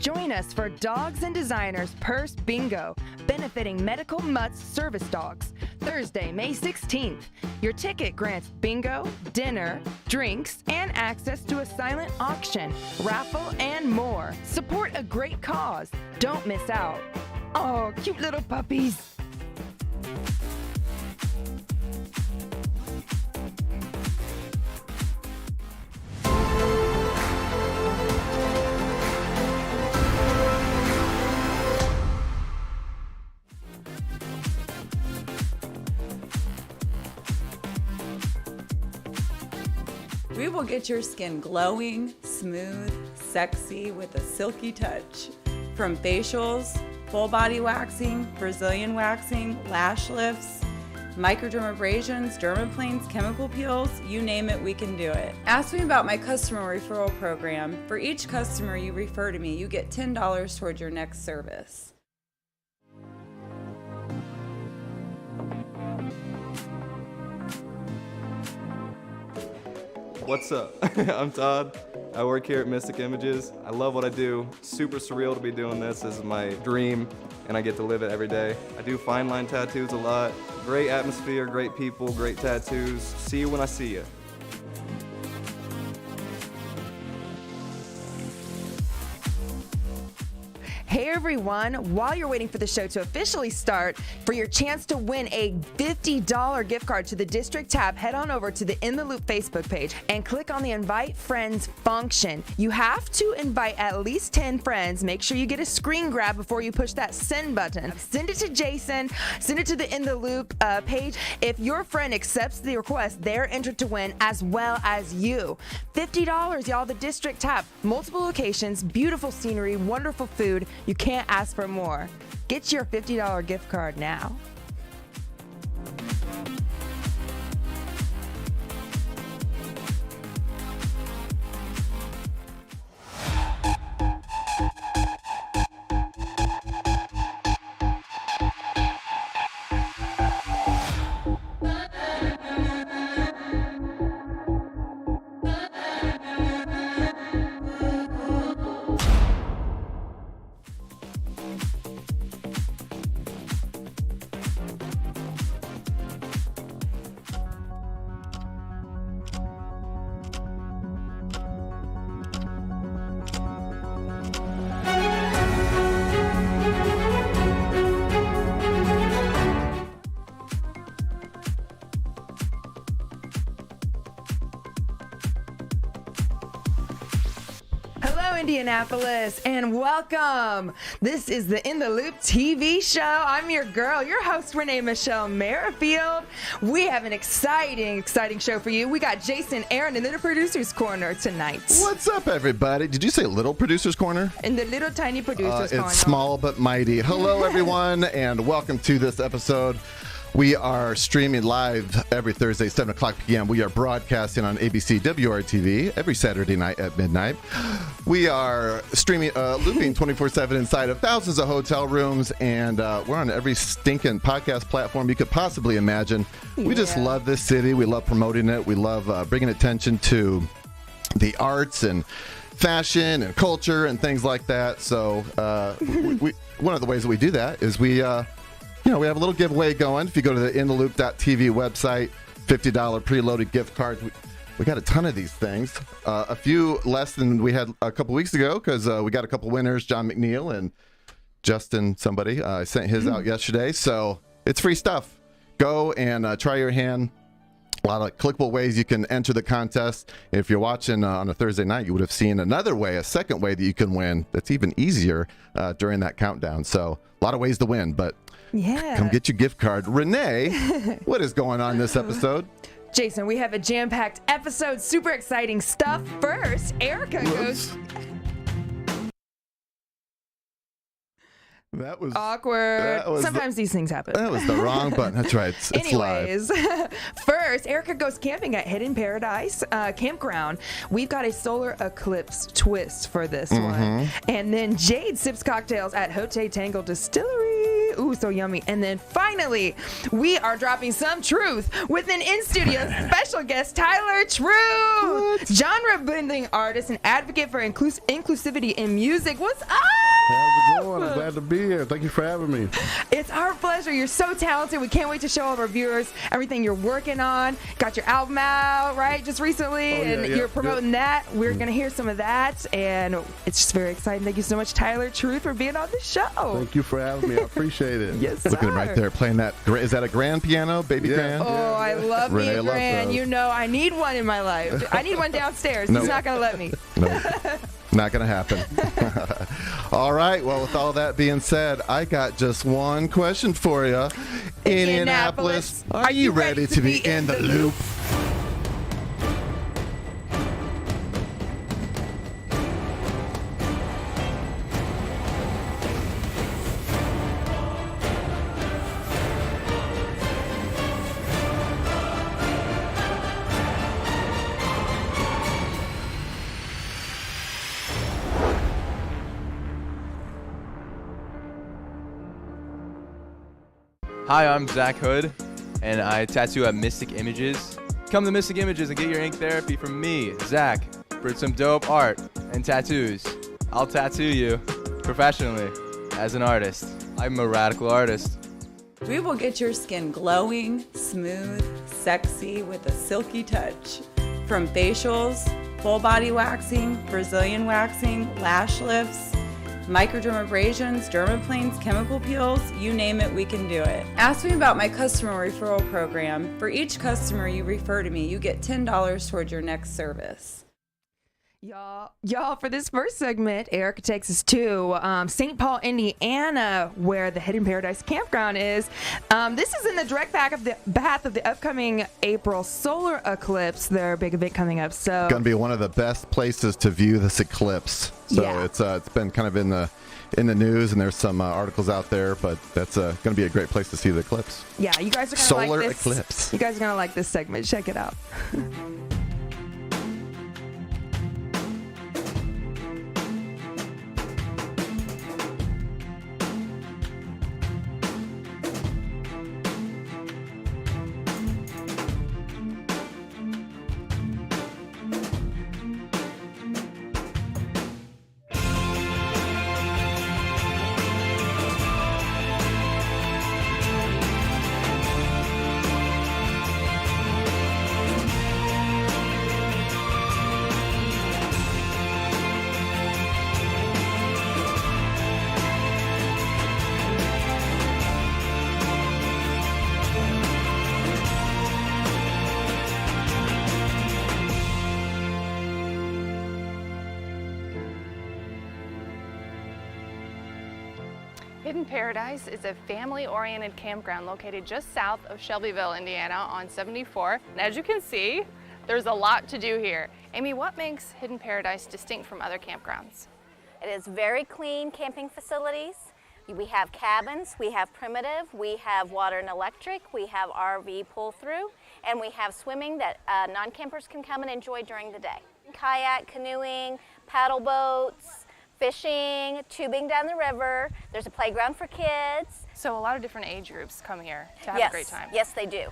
Join us for Dogs and Designers Purse Bingo, benefiting Medical Mutts Service Dogs, Thursday, May 16th. Your ticket grants bingo, dinner, drinks, and access to a silent auction, raffle, and more. Support a great cause. Don't miss out. Oh, cute little puppies. We will get your skin glowing, smooth, sexy with a silky touch. From facials, full body waxing, Brazilian waxing, lash lifts, microdermabrasions, dermaplanes, chemical peels, you name it, we can do it. Ask me about my customer referral program. For each customer you refer to me, you get $10 towards your next service. What's up? I'm Todd. I work here at Mystic Images. I love what I do. Super surreal to be doing this. This is my dream, and I get to live it every day. I do fine line tattoos a lot. Great atmosphere, great people, great tattoos. See you when I see you. Hey everyone, while you're waiting for the show to officially start, for your chance to win a $50 gift card to the District tab, head on over to the In the Loop Facebook page and click on the Invite Friends function. You have to invite at least 10 friends. Make sure you get a screen grab before you push that send button. Send it to Jason, send it to the In the Loop page. If your friend accepts the request, they're entered to win as well as you. $50, y'all, the District tab. Multiple locations, beautiful scenery, wonderful food. You can't ask for more. Get your $50 gift card now. Indianapolis, and welcome. This is the In the Loop TV show. I'm your girl, your host, Renee Michelle Merrifield. We have an exciting show for you. We got Jason Aaron in the Producer's Corner tonight. What's up, everybody? Did you say Little Producer's Corner? In the little tiny Producer's Corner. It's small but mighty. Hello, everyone, and welcome to this episode. We are streaming live every Thursday, 7 o'clock p.m. We are broadcasting on ABC WRTV every Saturday night at midnight. We are streaming, looping 24/7 inside of thousands of hotel rooms, and we're on every stinking podcast platform you could possibly imagine. Yeah. We just love this city. We love promoting it. We love bringing attention to the arts and fashion and culture and things like that. So we one of the ways that we do that is we have a little giveaway going. If you go to the intheloop.tv website, $50 preloaded gift cards. We got a ton of these things. A few less than we had a couple weeks ago because we got a couple winners, John McNeil and Justin somebody. I sent his out yesterday. So it's free stuff. Go and try your hand. A lot of clickable ways you can enter the contest. If you're watching on a Thursday night, you would have seen another way, a second way that you can win that's even easier during that countdown. So a lot of ways to win, but yeah, come get your gift card. Renee, what is going on this episode? Jason, we have a jam-packed episode. Super exciting stuff. First, Erica goes... That was awkward. Sometimes these things happen. That was the wrong button. That's right. It's Anyways, live. First, Erica goes camping at Hidden Paradise Campground. We've got a solar eclipse twist for this one. And then Jade sips cocktails at Hotel Tango Distillery. Ooh, so yummy. And then finally, we are dropping some truth with an in-studio special guest, Tyler Truth. Genre-blending artist and advocate for inclusivity in music. What's up? How's it going? I'm glad to be here. Thank you for having me. It's our pleasure. You're so talented. We can't wait to show all of our viewers everything you're working on. Got your album out, right, just recently, you're promoting that. We're going to hear some of that, and it's just very exciting. Thank you so much, Tyler Truth, for being on the show. Thank you for having me. I appreciate it. Yes, sir. Look at him right there playing that. Is that a grand piano, baby grand? Oh, I love Renee me a loves grand. those. You know, I need one in my life. I need one downstairs. No. He's not going to let me. No, not going to happen. All right. Well, with all that being said, I got just one question for you. Indianapolis, are you ready to be in the loop? Hi, I'm Zach Hood, and I tattoo at Mystic Images. Come to Mystic Images and get your ink therapy from me, Zach, for some dope art and tattoos. I'll tattoo you professionally as an artist. I'm a radical artist. We will get your skin glowing, smooth, sexy with a silky touch. From facials, full body waxing, Brazilian waxing, lash lifts, microdermabrasions, dermaplanes, chemical peels, you name it, we can do it. Ask me about my customer referral program. For each customer you refer to me, you get $10 towards your next service. Y'all, for this first segment, Erica takes us to St. Paul, Indiana, where the Hidden Paradise Campground is. This is in the direct path of the upcoming April solar eclipse, their big event coming up. So, Going to be one of the best places to view this eclipse. So Yeah. it's been kind of in the news, and there's some articles out there, but that's going to be a great place to see the eclipse. yeah, you guys are going to Solar like this. eclipse. You guys are going to like this segment. Check it out. Hidden Paradise is a family-oriented campground located just south of Shelbyville, Indiana on 74. And as you can see, there's a lot to do here. Amy, what makes Hidden Paradise distinct from other campgrounds? It is very clean camping facilities. We have cabins, we have primitive, we have water and electric, we have RV pull-through, and we have swimming that non-campers can come and enjoy during the day. Kayak, canoeing, paddle boats, fishing, tubing down the river. There's a playground for kids. So a lot of different age groups come here to have Yes, a great time. yes they do.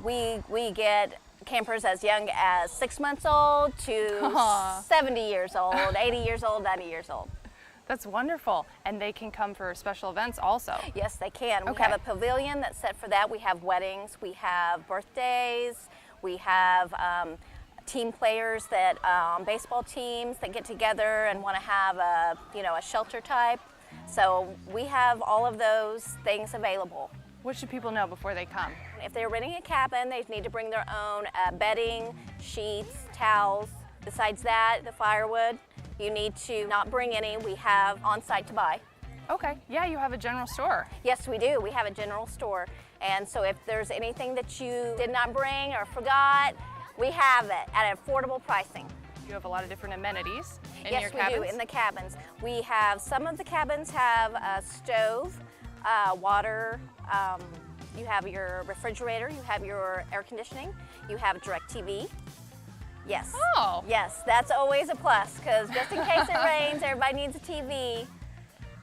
We get campers as young as 6 months old to Aw. 70 years old, 80 years old, 90 years old. That's wonderful. And they can come for special events also. Yes, they can. We Okay. have a pavilion that's set for that. We have weddings, we have birthdays, we have team players that baseball teams that get together and want to have a shelter type. So we have all of those things available. What should people know before they come? If they're renting a cabin, they need to bring their own bedding, sheets, towels. Besides that, the firewood, you need to not bring any. We have on-site to buy. Okay, yeah, you have a general store. Yes, we do. We have a general store. And so if there's anything that you did not bring or forgot, we have it at affordable pricing. You have a lot of different amenities in Yes, your we cabins. do, in the cabins. We have, some of the cabins have a stove, water, you have your refrigerator, you have your air conditioning, you have DirecTV. Yes. Oh. Yes, that's always a plus, because just in case it rains, everybody needs a TV.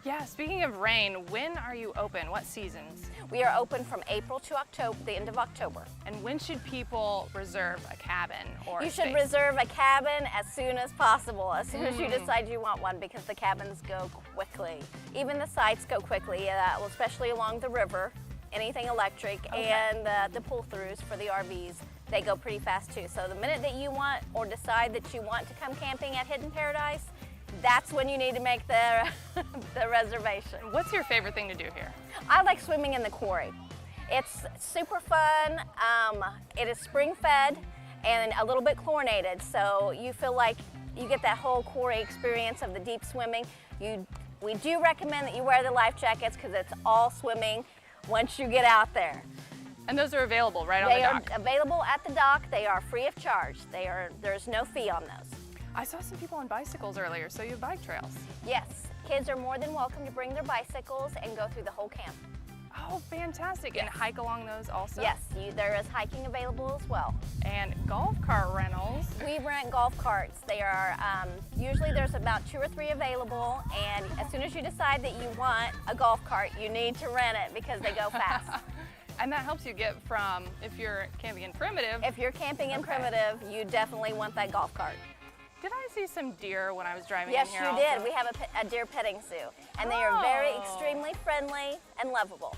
Yeah, speaking of rain, when are you open? What seasons? We are open from April to October, the end of October. And when should people reserve a cabin or You a should space? reserve a cabin as soon as possible, as soon as you decide you want one, because the cabins go quickly. Even the sites go quickly, especially along the river, anything electric, and the pull-throughs for the RVs, they go pretty fast too. So the minute that you want or decide that you want to come camping at Hidden Paradise, that's when you need to make the, the reservation. What's your favorite thing to do here? I like swimming in the quarry. It's super fun. It is spring-fed and a little bit chlorinated, so you feel like you get that whole quarry experience of the deep swimming. We do recommend that you wear the life jackets because it's all swimming once you get out there. And those are available right on the dock? They are available at the dock. They are free of charge. There's no fee on those. I saw some people on bicycles earlier, so you have bike trails. Yes, kids are more than welcome to bring their bicycles and go through the whole camp. Oh, fantastic. Yes. And hike along those also? Yes, there is hiking available as well. And golf cart rentals? We rent golf carts. They are, usually there's about 2 or 3 available, and as soon as you decide that you want a golf cart, you need to rent it because they go fast. And that helps you get from, if you're camping in Primitive. If you're camping in Primitive, you definitely want that golf cart. Did I see some deer when I was driving Yes, in here you also? did. We have a deer petting zoo, and they are very extremely friendly and lovable.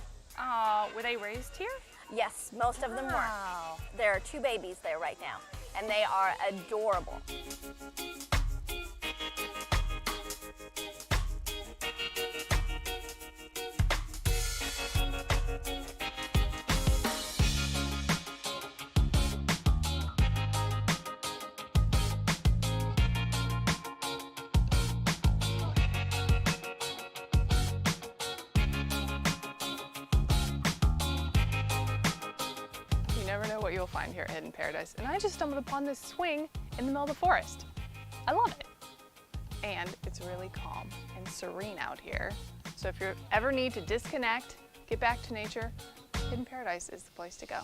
Were they raised here? Yes, most of them were. Wow. There are 2 babies there right now, and they are adorable. You never know what you'll find here at Hidden Paradise. And I just stumbled upon this swing in the middle of the forest. I love it. And it's really calm and serene out here. So if you ever need to disconnect, get back to nature, Hidden Paradise is the place to go.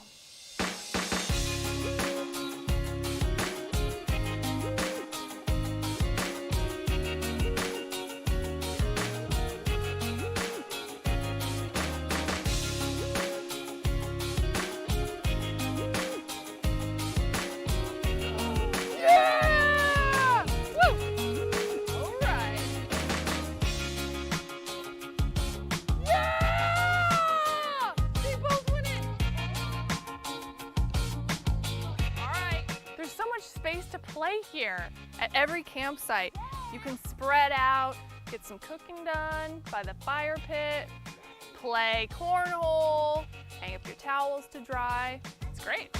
Yeah! Woo! All right. Yeah! They both win it. All right. There's so much space to play here. At every campsite, you can spread out, get some cooking done by the fire pit, play cornhole, hang up your towels to dry. It's great.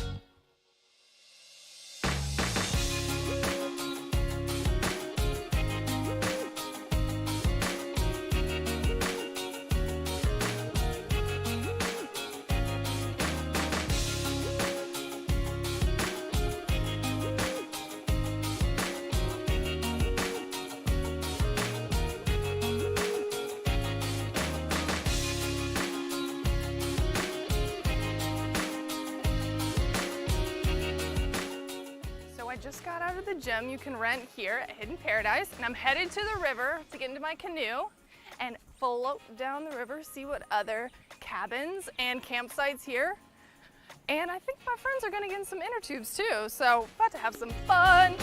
So I just got out of the gym you can rent here at Hidden Paradise, and I'm headed to the river to get into my canoe and float down the river, see what other cabins and campsites here. And I think my friends are gonna get in some inner tubes too, so about to have some fun.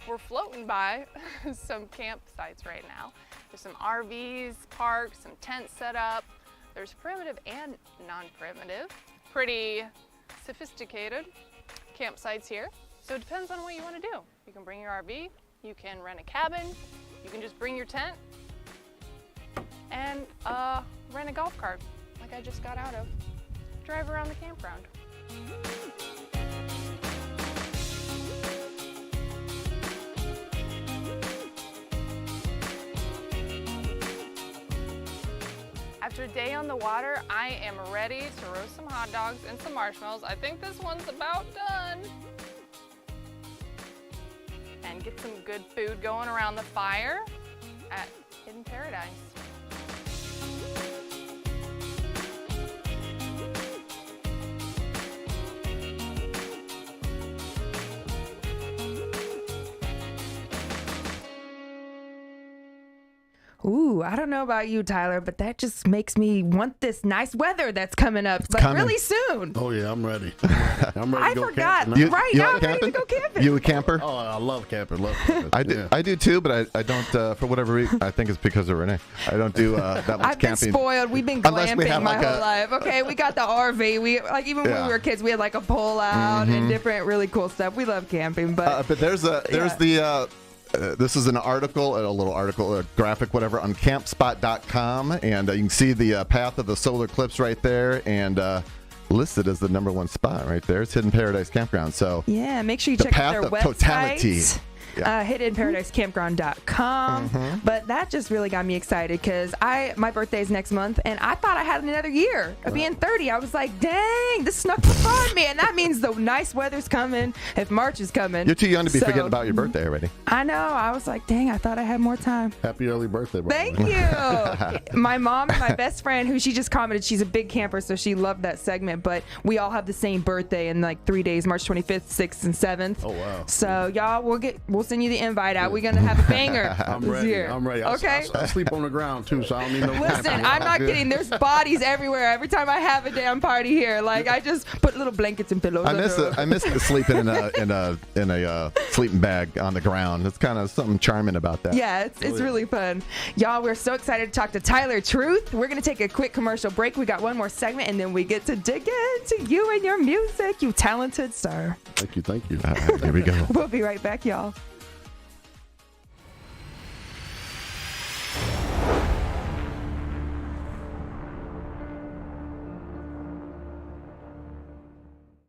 We're floating by some campsites right now. There's some RVs parked, some tents set up. There's primitive and non-primitive. Pretty sophisticated campsites here. So it depends on what you want to do. You can bring your RV, you can rent a cabin, you can just bring your tent and rent a golf cart like I just got out of. Drive around the campground. After a day on the water, I am ready to roast some hot dogs and some marshmallows. I think this one's about done. And get some good food going around the fire at Hidden Paradise. Ooh, I don't know about you, Tyler, but that just makes me want this nice weather that's coming up, but coming. really soon. Oh, yeah, I'm ready. I'm ready I to go forgot. camping. Right you now, like I'm ready to go camping. You a camper? Oh, I love camping. I do too, but I don't, for whatever reason, I think it's because of Renee. I don't do that much I've been camping. spoiled. We've been Unless we glamping have my like whole life. Okay, we got the RV. We even when we were kids, we had like a pull out and different really cool stuff. We love camping, but there's the this is an article, a little article, a graphic, whatever, on campspot.com, and you can see the path of the solar eclipse right there, and listed as the #1 spot right there. It's Hidden Paradise Campground. So yeah, make sure you the check out path their of website. totality. HiddenParadiseCampground.com. But that just really got me excited because my birthday is next month, and I thought I had another year of being 30. I was like, dang, this snuck up on me, and that means the nice weather's coming if March is coming. You're too young to be forgetting about your birthday already. I know. I was like, dang, I thought I had more time. Happy early birthday, bro. Thank you. My mom and my best friend, who she just commented, she's a big camper, so she loved that segment, but we all have the same birthday in like 3 days, March 25th, 6th, and 7th. Oh, wow. So y'all, we'll send you the invite out. We're going to have a banger I'm this ready. year. I'm ready. Okay? I sleep on the ground, too, so I don't need no Listen, camping. I'm not kidding. There's bodies everywhere. Every time I have a damn party here, like I just put little blankets and pillows. I miss the sleeping in a sleeping bag on the ground. It's kind of something charming about that. Yeah, it's really fun. Y'all, we're so excited to talk to Tyler Truth. We're going to take a quick commercial break. We got one more segment, and then we get to dig into you and your music, you talented star. Thank you. Here we go. We'll be right back, y'all.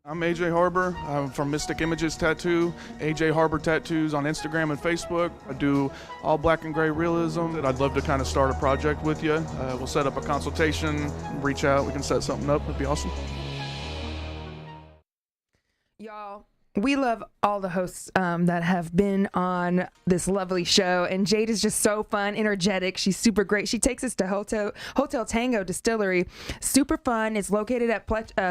I'm AJ Harbor. I'm from Mystic Images Tattoo, AJ Harbor Tattoos on Instagram and Facebook. I do all black and gray realism. I'd love to kind of start a project with you. We'll set up a consultation, reach out, we can set something up. It'd be awesome. Y'all, we love all the hosts that have been on this lovely show, and Jade is just so fun, energetic. She's super great. She takes us to Hotel Tango Distillery. Super fun. It's located at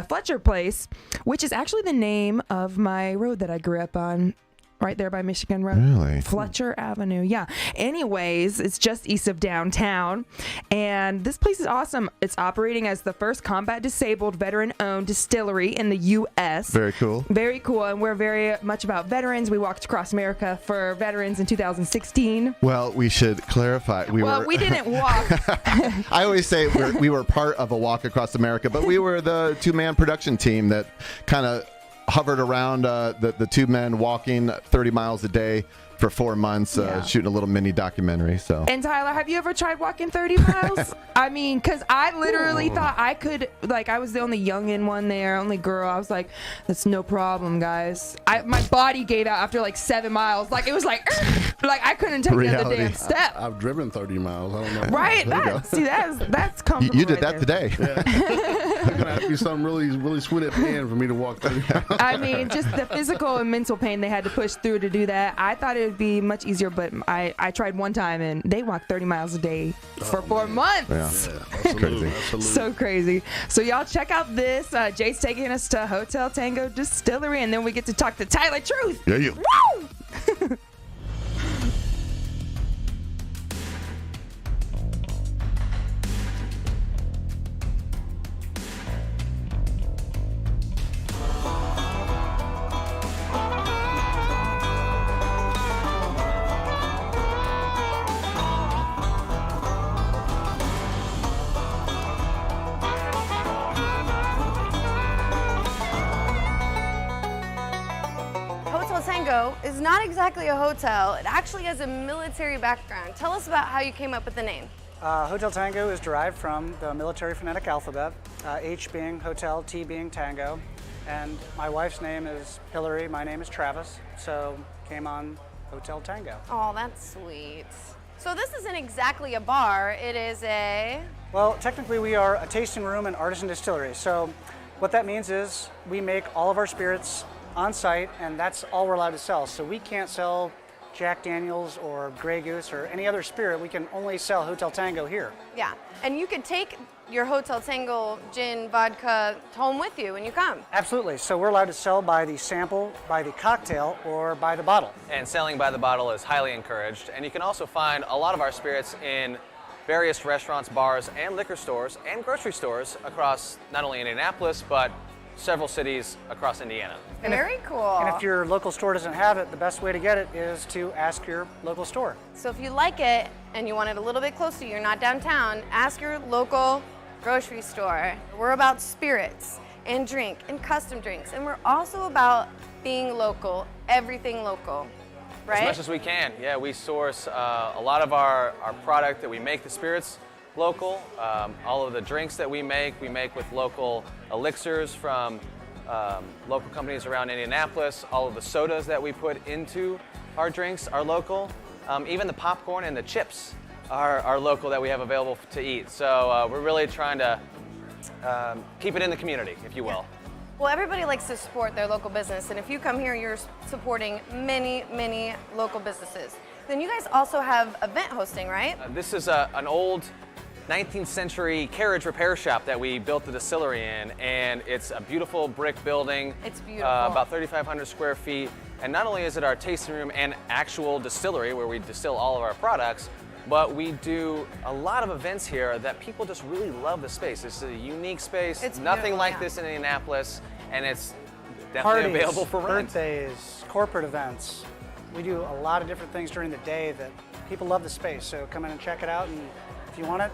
Fletcher Place, which is actually the name of my road that I grew up on. Right there by Michigan Road. Really? Fletcher Avenue. Yeah. Anyways, it's just east of downtown. And this place is awesome. It's operating as the first combat disabled veteran-owned distillery in the U.S. Very cool. Very cool. And we're very much about veterans. We walked across America for veterans in 2016. Well, we should clarify. We didn't walk. I always say we were part of a walk across America, but we were the two-man production team that kind of hovered around the two men walking 30 miles a day for 4 months, shooting a little mini documentary. So. And Tyler, have you ever tried walking 30 miles? I mean, because I literally thought I could, like, I was the only youngin' one there, only girl. I was like, that's no problem, guys. My body gave out after like 7 miles. Like, it was like I couldn't take another damn step. I've driven 30 miles. I don't know. Right? That's comfortable. You did right that there. today. Yeah. It's going to have to be something really, really sweet at the end for me to walk 30 miles. I mean, just the physical and mental pain they had to push through to do that. I thought it would be much easier, but I tried one time, and they walked 30 miles a day for 4 months. Yeah. Crazy. Absolutely. So crazy. So y'all check out this. Jade's taking us to Hotel Tango Distillery, and then we get to talk to Tyler Truth. Yeah, you. Woo! Is not exactly a hotel. It actually has a military background. Tell us about how you came up with the name. Hotel Tango is derived from the military phonetic alphabet, H being hotel, T being tango, and my wife's name is Hillary, my name is Travis, so came on Hotel Tango. Oh, that's sweet. So this isn't exactly a bar, it is a... Well, technically we are a tasting room and artisan distillery, so what that means is we make all of our spirits on site, and that's all we're allowed to sell. So we can't sell Jack Daniels or Grey Goose or any other spirit. We can only sell Hotel Tango here. Yeah, and you could take your Hotel Tango gin, vodka home with you when you come. Absolutely. So we're allowed to sell by the sample, by the cocktail, or by the bottle. And selling by the bottle is highly encouraged. And you can also find a lot of our spirits in various restaurants, bars, and liquor stores and grocery stores across not only Indianapolis, but several cities across Indiana. Very cool. And if your local store doesn't have it, the best way to get it is to ask your local store. So if you like it and you want it a little bit closer, you're not downtown, ask your local grocery store. We're about spirits and drink and custom drinks, and we're also about being local, everything local, right? As much as we can. Yeah, we source a lot of our product that we make, the spirits, local. All of the drinks that we make with local elixirs from local companies around Indianapolis. All of the sodas that we put into our drinks are local. Even the popcorn and the chips are local that we have available to eat. So we're really trying to keep it in the community, if you will. Well, everybody likes to support their local business, and if you come here, you're supporting many, many local businesses. Then you guys also have event hosting, right? This is an old 19th century carriage repair shop that we built the distillery in, and it's a beautiful brick building. It's beautiful. About 3,500 square feet. And not only is it our tasting room and actual distillery where we distill all of our products, but we do a lot of events here that people just really love the space. It's a unique space. It's nothing like yeah. this in Indianapolis, and it's definitely Parties, available for rent. birthdays, corporate events. We do a lot of different things during the day that people love the space. So come in and check it out, and if you want it,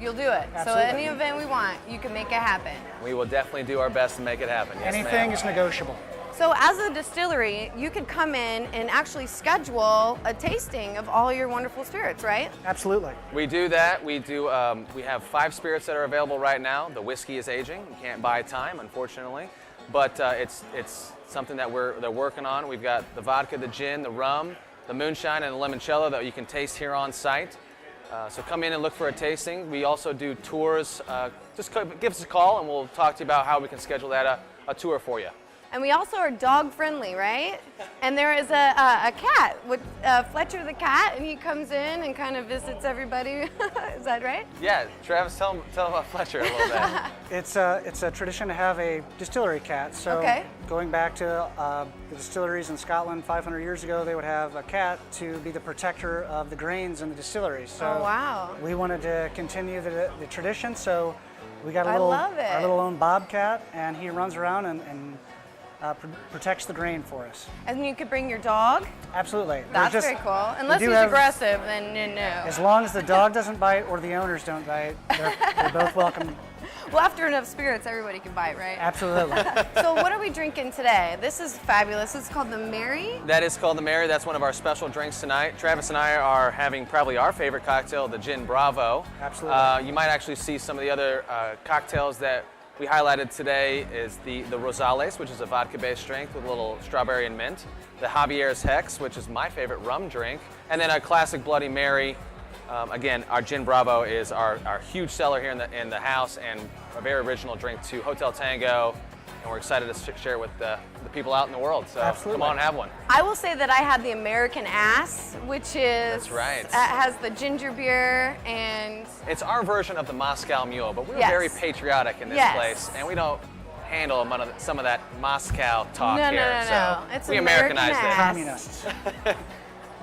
You'll do it. Absolutely. So any event we want, you can make it happen. We will definitely do our best to make it happen. Yes, anything ma'am. is negotiable. So as a distillery, you could come in and actually schedule a tasting of all your wonderful spirits, right? Absolutely. We do that. We do. We have 5 spirits that are available right now. The whiskey is aging. You can't buy time, unfortunately, but it's something that they're working on. We've got the vodka, the gin, the rum, the moonshine, and the limoncello that you can taste here on site. So come in and look for a tasting. We also do tours. Just give us a call and we'll talk to you about how we can schedule that a tour for you. And we also are dog friendly, right? And there is a cat with Fletcher the cat, and he comes in and kind of visits everybody. Is that right? Yeah, Travis, tell him about Fletcher a little bit. It's a tradition to have a distillery cat. So Okay. going back to the distilleries in Scotland 500 years ago, they would have a cat to be the protector of the grains in the distillery. So Oh, wow. we wanted to continue the tradition. So we got I love it. our little own bobcat, and he runs around and protects the grain for us. And you could bring your dog. Absolutely. That's There's very cool. Unless do he's have- aggressive, then no. As long as the dog doesn't bite or the owners don't bite, they're both welcome. Well, after enough spirits, everybody can bite, right? Absolutely. So what are we drinking today? This is fabulous. It's called the Mary. That is called the Mary. That's one of our special drinks tonight. Travis and I are having probably our favorite cocktail, the Gin Bravo. Absolutely. You might actually see some of the other cocktails that we highlighted today is the Rosales, which is a vodka-based drink with a little strawberry and mint. The Javier's Hex, which is my favorite rum drink. And then a classic Bloody Mary. Again, our Gin Bravo is our huge seller here in the house and a very original drink to Hotel Tango. And we're excited to share it with the people out in the world. So Absolutely. Come on and have one. I will say that I had the American Ass, which is That's right. Has the ginger beer and It's our version of the Moscow Mule, but we're Yes. very patriotic in this Yes. place, and we don't handle some of that Moscow talk No, no, here. no, so no. It's we American Americanized it. ass. Communists.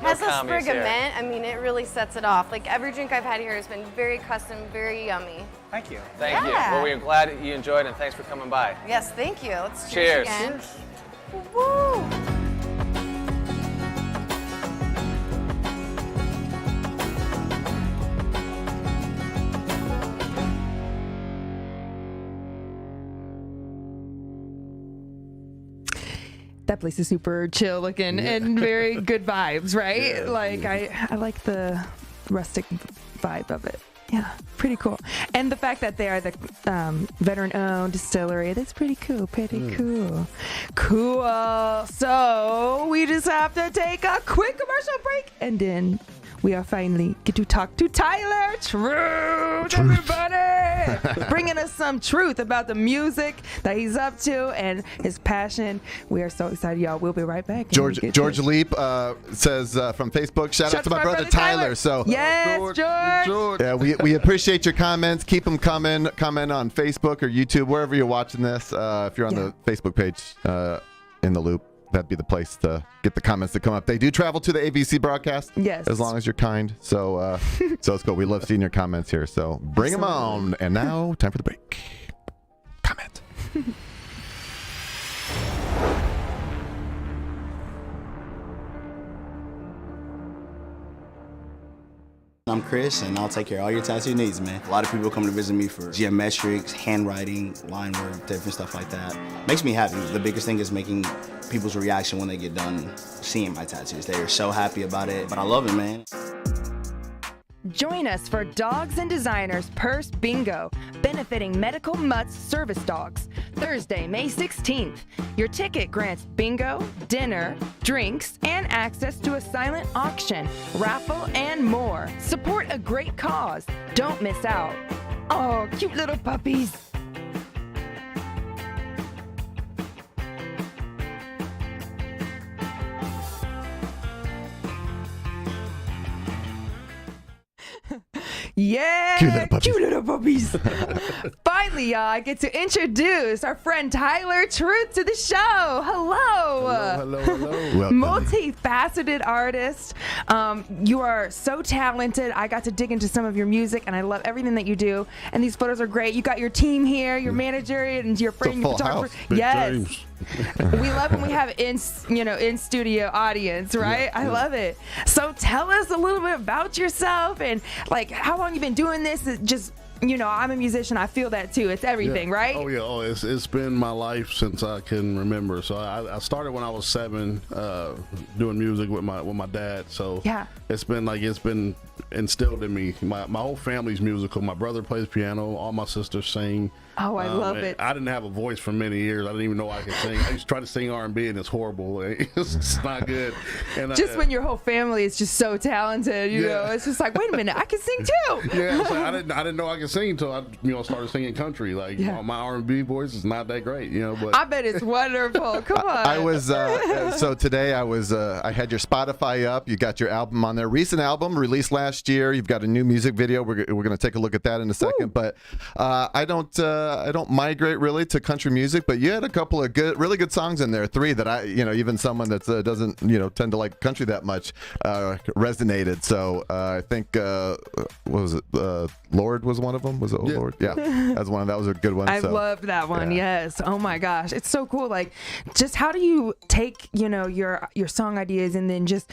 has a commies sprig of here. mint. I mean, it really sets it off. Like every drink I've had here has been very custom, very yummy. Thank you. Thank you. Yeah. Well, we're glad you enjoyed, and thanks for coming by. Yes, thank you. Let's Cheers. again. Woo! That place is super chill looking and very good vibes, right? Yeah, like I like the rustic vibe of it. Yeah, pretty cool. And the fact that they are the veteran-owned distillery, that's pretty cool. Pretty cool. Cool. So we just have to take a quick commercial break, and then we are finally get to talk to Tyler Truth, everybody. Bringing us some truth about the music that he's up to and his passion. We are so excited, y'all. We'll be right back. George Leap says from Facebook, shout out to my brother Tyler. So yes, George. Yeah, we appreciate your comments. Keep them coming. Comment on Facebook or YouTube, wherever you're watching this. If you're on the Facebook page, In the Loop. that'd be the place to get the comments to come up. They do travel to the ABC broadcast. Yes. As long as you're kind. So, so let's go. We love seeing your comments here. So bring them on. And now, time for the break. Comment. I'm Chris, and I'll take care of all your tattoo needs, man. A lot of people come to visit me for geometrics, handwriting, line work, different stuff like that. Makes me happy. The biggest thing is making people's reaction when they get done seeing my tattoos. They are so happy about it, but I love it, man. Join us for Dogs and Designers Purse Bingo, benefiting Medical Mutts Service Dogs, Thursday, May 16th. Your ticket grants bingo, dinner, drinks, and access to a silent auction, raffle, and more. Support a great cause. Don't miss out. Oh, cute little puppies. Yeah, cute little puppies. Finally, y'all, I get to introduce our friend Tyler Truth to the show. Hello. Hello, hello. Multifaceted artist. You are so talented. I got to dig into some of your music, and I love everything that you do. And these photos are great. You got your team here, your manager, and your friend, your photographer. Yes. We love when we have in studio audience, right? I love it. So tell us a little bit about yourself and like how long you've been doing this. Just I'm a musician. I feel that too. It's everything, right? Oh yeah. Oh, it's been my life since I can remember. So I started when I was 7, doing music with my dad. So yeah, it's been instilled in me. My whole family's musical. My brother plays piano. All my sisters sing. Oh, I love it. I didn't have a voice for many years. I didn't even know I could sing. I used to try to sing R&B, and it's horrible. It's not good. And just when your whole family is just so talented, you know, it's just like, wait a minute, I can sing too. Yeah, it's like, I didn't know I could sing until I started singing country. Like my R&B voice is not that great, But I bet it's wonderful. Come on. I was so today I had your Spotify up. You got your album on there. Recent album released last year. You've got a new music video. We're going to take a look at that in a second. Woo. But I don't migrate really to country music, but you had a couple of really good songs in there. 3 that I, even someone that doesn't, tend to like country that much, resonated. So I think, what was it? Lord was one of them. Was it Lord? Yeah, that was a good one. I loved that one. Yeah. Yes. Oh my gosh, it's so cool. Like, just how do you take your song ideas and then just.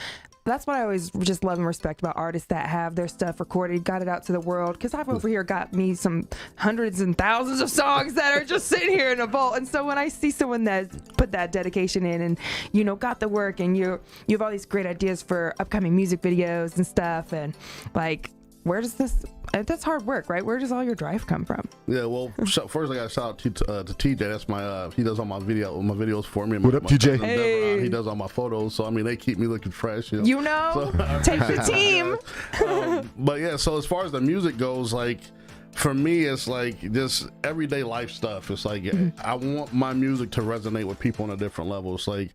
That's what I always just love and respect about artists that have their stuff recorded, got it out to the world. Because I've over here got me some hundreds and thousands of songs that are just sitting here in a vault. And so when I see someone that put that dedication in and, got the work and you have all these great ideas for upcoming music videos and stuff. And like, where does that's hard work, right? Where does all your drive come from? Yeah, well, first I got to shout out to TJ. That's my, he does all my videos for me. What up, TJ? Hey. He does all my photos. So, they keep me looking fresh. Take the team. But yeah, so as far as the music goes, like, for me, it's like this everyday life stuff. It's like, I want my music to resonate with people on a different level. It's like,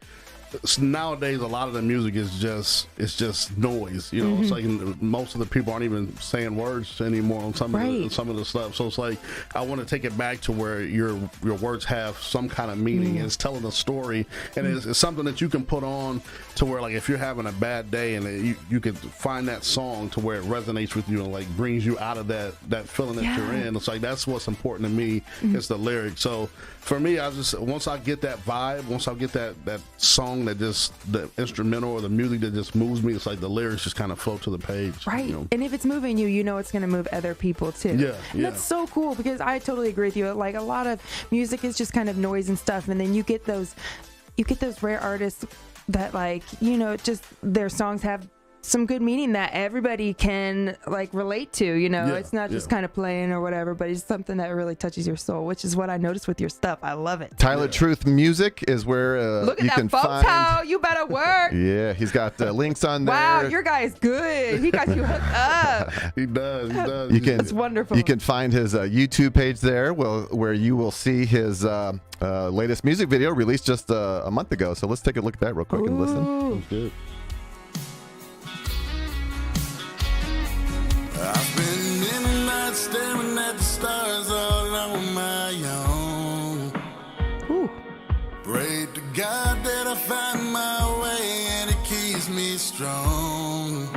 nowadays a lot of the music is just noise, It's like most of the people aren't even saying words anymore on some of the stuff. So it's like I want to take it back to where your words have some kind of meaning. And it's telling a story, and it's something that you can put on to where, like, if you're having a bad day and you can find that song to where it resonates with you and like brings you out of that feeling that you're in. It's like that's what's important to me. It's the lyrics. So for me, once I get that vibe, once I get that song that just the instrumental or the music that just moves me, it's like the lyrics just kind of float to the page. Right. And if it's moving you, it's going to move other people too. Yeah. And that's so cool because I totally agree with you. Like, a lot of music is just kind of noise and stuff, and then you get those rare artists that, like, just their songs have some good meaning that everybody can like relate to. It's not just kind of playing or whatever, but it's something that really touches your soul, which is what I noticed with your stuff. I love it. Tyler Truth Music is where look at you that can photo. find. You better work. Yeah, he's got links on there. Wow, your guy is good. He got you hooked up. He does. It's wonderful. You can find his YouTube page there, where you will see his latest music video released just a month ago. So let's take a look at that real quick and listen. Sounds good. I've been in the night staring at the stars all on my own. Prayed to God that I find strong.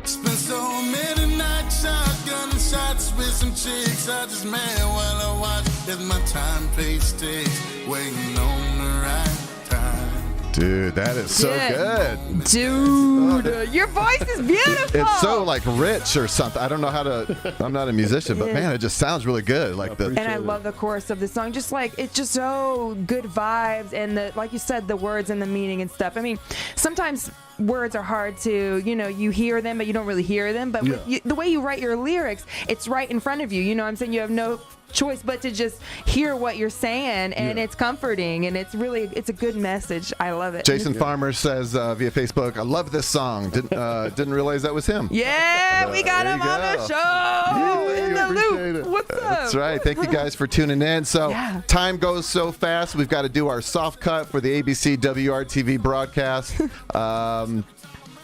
Spent so many nights shotgun shots with some chicks I just met while I watch as my time pace ticks, waiting on the right time. Dude, that is so good. Dude, your voice is beautiful. It's so like rich or something. I don't know how to. I'm not a musician, but man, it just sounds really good. Like the. And I love the chorus of the song. Just like it's just so good vibes, and the like you said, the words and the meaning and stuff. I mean, sometimes words are hard to, you hear them, but you don't really hear them. But with the way you write your lyrics, it's right in front of you. You know what I'm saying? You have no choice but to just hear what you're saying, and it's comforting, and it's a good message. I love it. Jason Farmer says via Facebook, I love this song. Didn't realize that was him. Yeah, we got him on the show. In the loop. What's up? That's right. Thank you guys for tuning in. So time goes so fast. We've got to do our soft cut for the ABC WRTV broadcast.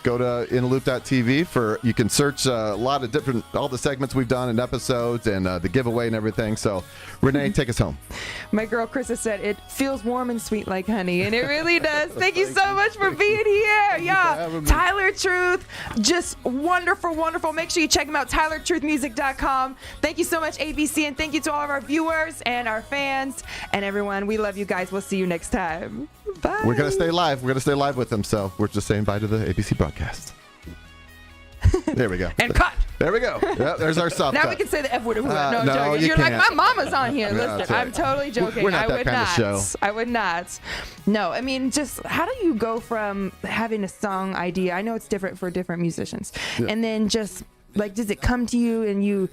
Go to intheloop.tv you can search a lot of all the segments we've done and episodes and the giveaway and everything. So, Renee, take us home. My girl Krista said it feels warm and sweet like honey, and it really does. Thank you so much for being here. Yeah, Tyler Truth, just wonderful, wonderful. Make sure you check him out, tylertruthmusic.com. Thank you so much, ABC, and thank you to all of our viewers and our fans and everyone. We love you guys. We'll see you next time. Bye. We're going to stay live. We're going to stay live with them, so we're just saying bye to the ABC broadcast. There we go. And cut. There we go. Yep, there's our soft now cut. we can say the F word if we want. No, No, joking. you You're can't. like, my mama's on here. Yeah, Listen, I'm totally joking. We're not I that would kind not. of show. I would not. No, I mean, just how do you go from having a song idea? I know it's different for different musicians. And then just like, does it come to you and you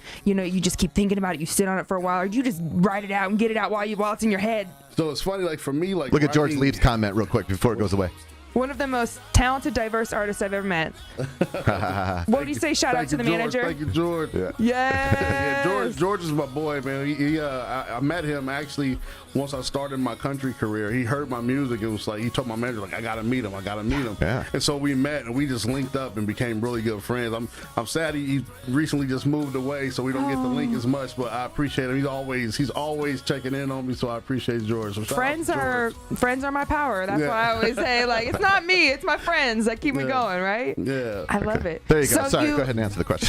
just keep thinking about it, you sit on it for a while, or do you just write it out and get it out while it's in your head? So it's funny, like for me, like look at George Leaf's comment real quick before it goes away. One of the most talented, diverse artists I've ever met. What would you say? Shout out to the manager. Thank you, George. Yeah. George is my boy, man. I met him actually once I started my country career. He heard my music and was like, he told my manager, like, I gotta meet him. Yeah. And so we met and we just linked up and became really good friends. I'm sad he recently just moved away, so we don't get to link as much. But I appreciate him. He's always checking in on me, so I appreciate George. So friends are my power. That's why I always say, like, it's not me, it's my friends that keep me going, right? Yeah. I love it. There you go. Sorry, go ahead and answer the question.